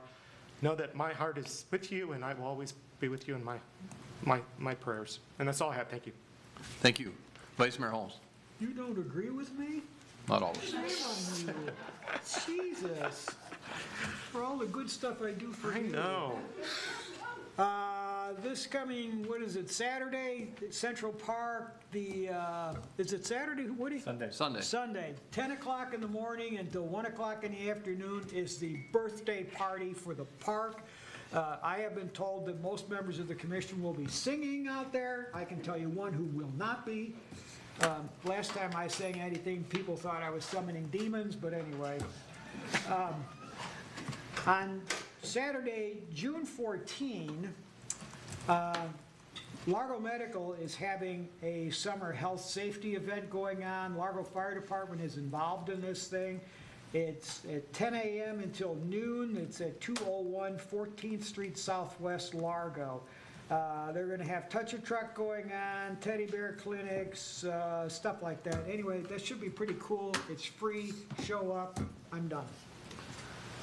know that my heart is with you, and I will always be with you in my prayers. And that's all I have. Thank you. Thank you. Vice Mayor Holmes. You don't agree with me? Not always. Shame on you. Jesus. For all the good stuff I do for you. I know. This coming, what is it, Saturday, Central Park, is it Saturday, Woody? Sunday, 10 o'clock in the morning until 1 o'clock in the afternoon is the birthday party for the park. I have been told that most members of the commission will be singing out there. I can tell you one who will not be. Last time I sang anything, people thought I was summoning demons, but anyway. On Saturday, June 14, Largo Medical is having a summer health safety event going on. Largo Fire Department is involved in this thing. It's at 10 a.m. until noon. It's at 201 14th Street Southwest, Largo. They're going to have touch-a-truck going on, teddy bear clinics, stuff like that. Anyway, that should be pretty cool. It's free. Show up. I'm done.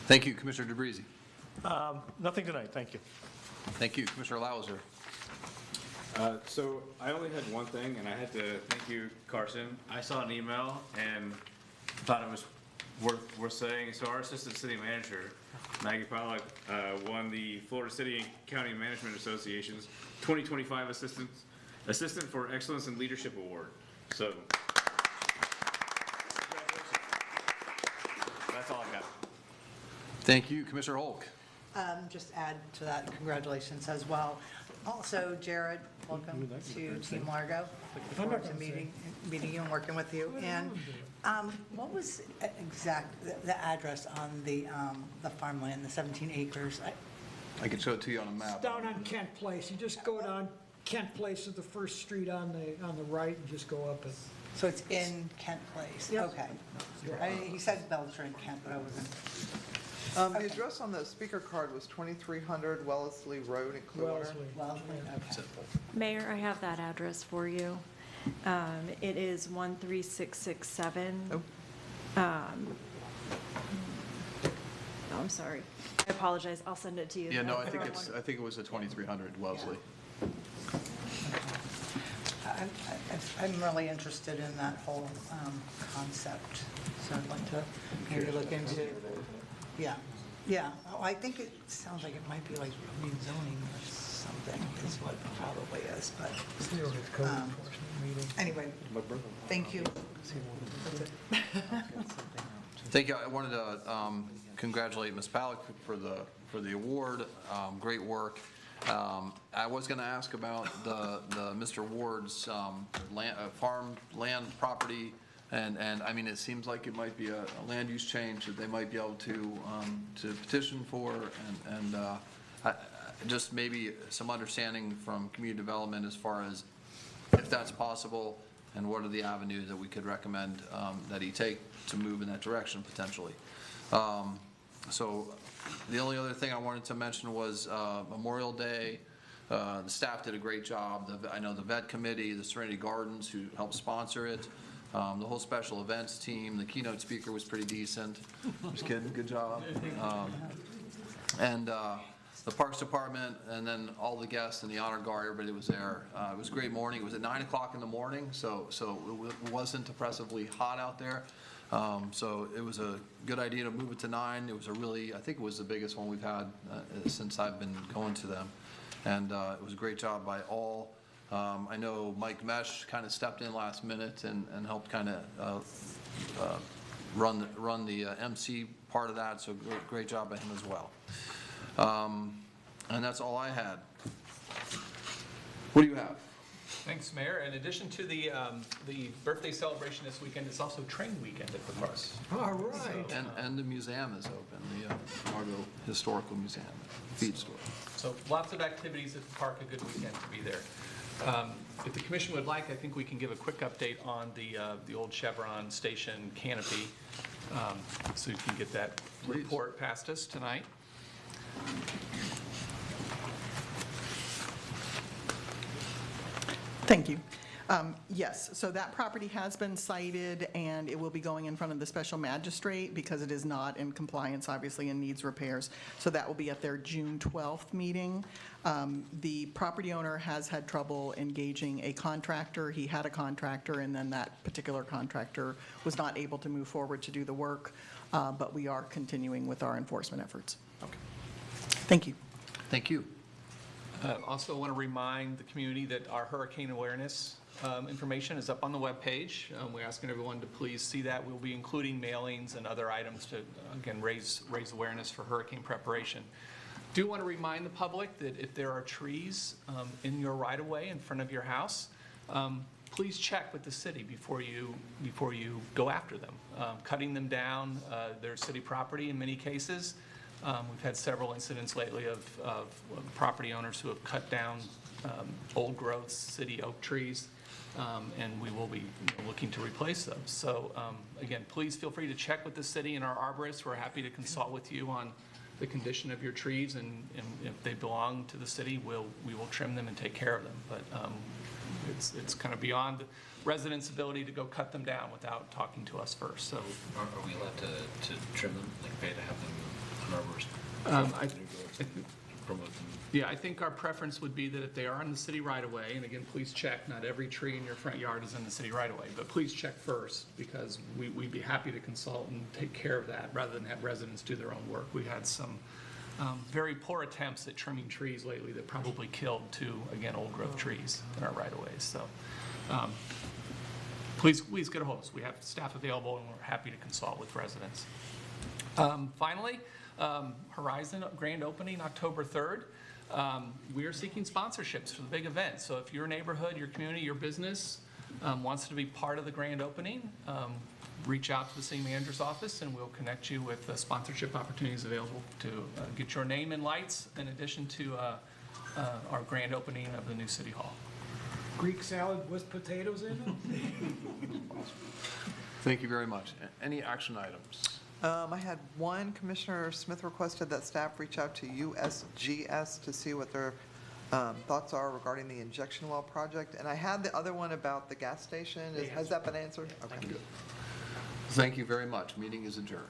Thank you, Commissioner DeBreezy. Nothing tonight, thank you. Thank you, Commissioner Lauser. So I only had one thing, and I had to thank you, Carson. I saw an email and thought it was worth saying. So our Assistant City Manager, Maggie Pollack, won the Florida City and County Management Association's 2025 Assistant for Excellence in Leadership Award. So that's all I've got. Thank you, Commissioner Holk. Just add to that, congratulations as well. Also, Jared, welcome to Team Largo. Looking forward to meeting you and working with you. And what was the address on the farmland, the 17 acres? I can show it to you on a map. It's down on Kent Place. You just go down Kent Place is the first street on the right, and just go up. So it's in Kent Place? Yep. Okay. He said Belcher in Kent, but I wasn't. The address on the speaker card was 2300 Wellesley Road in Clearwater. Wellesley, okay. Mayor, I have that address for you. It is 13667. I'm sorry. I apologize. I'll send it to you. Yeah, no, I think it was a 2300 Wellesley. I'm really interested in that whole concept, so I'd like to maybe look into, yeah. Oh, I think it sounds like it might be like rezoning or something is what it probably is, but anyway, thank you. Thank you. I wanted to congratulate Ms. Pollack for the award. Great work. I was going to ask about the Mr. Ward's farm land property, and I mean, it seems like it might be a land use change that they might be able to petition for, and just maybe some understanding from community development as far as if that's possible, and what are the avenues that we could recommend that he take to move in that direction potentially. So the only other thing I wanted to mention was Memorial Day. The staff did a great job. I know the vet committee, the Serenity Gardens who helped sponsor it, the whole special events team, the keynote speaker was pretty decent. Just kidding, good job. And the Parks Department, and then all the guests and the honor guard, everybody was there. It was a great morning. It was at 9 o'clock in the morning, so it wasn't oppressively hot out there. So it was a good idea to move it to 9. It was I think it was the biggest one we've had since I've been going to them. And it was a great job by all. I know Mike Mesh kind of stepped in last minute and helped kind of run the MC part of that, so great job by him as well. And that's all I had. What do you have? Thanks, Mayor. In addition to the birthday celebration this weekend, it's also train weekend at the park. All right. And the museum is open, the Largo Historical Museum, feed store. So lots of activities at the park, a good weekend to be there. If the commission would like, I think we can give a quick update on the old Chevron station canopy, so you can get that report past us tonight. Thank you. Yes, so that property has been cited, and it will be going in front of the special magistrate because it is not in compliance, obviously, and needs repairs. So that will be at their June 12th meeting. The property owner has had trouble engaging a contractor. He had a contractor, and then that particular contractor was not able to move forward to do the work, but we are continuing with our enforcement efforts. Okay. Thank you. Thank you. Also want to remind the community that our hurricane awareness information is up on the webpage. We're asking everyone to please see that. We'll be including mailings and other items to, again, raise awareness for hurricane preparation. Do want to remind the public that if there are trees in your right-of-way in front of your house, please check with the city before you go after them. Cutting them down, they're city property in many cases. We've had several incidents lately of property owners who have cut down old growth city oak trees, and we will be looking to replace them. So again, please feel free to check with the city and our arborists. We're happy to consult with you on the condition of your trees, and if they belong to the city, we will trim them and take care of them. But it's kind of beyond residents' ability to go cut them down without talking to us first. So are we allowed to trim them, like pay to have them? Yeah, I think our preference would be that if they are in the city right-of-way, and again, please check, not every tree in your front yard is in the city right-of-way, but please check first, because we'd be happy to consult and take care of that, rather than have residents do their own work. We had some very poor attempts at trimming trees lately that probably killed 2, again, old-growth trees in our right-of-ways. So please get a hold of us. We have staff available, and we're happy to consult with residents. Finally, Horizon grand opening October 3rd. We are seeking sponsorships for the big event. So if your neighborhood, your community, your business wants to be part of the grand opening, reach out to the city manager's office and we'll connect you with sponsorship opportunities available to get your name in lights in addition to our grand opening of the new city hall. Greek salad with potatoes in it? Thank you very much. Any action items? I had one. Commissioner Smith requested that staff reach out to USGS to see what their thoughts are regarding the injection well project. And I had the other one about the gas station. Has that been answered? Okay. Thank you very much. Meeting is adjourned.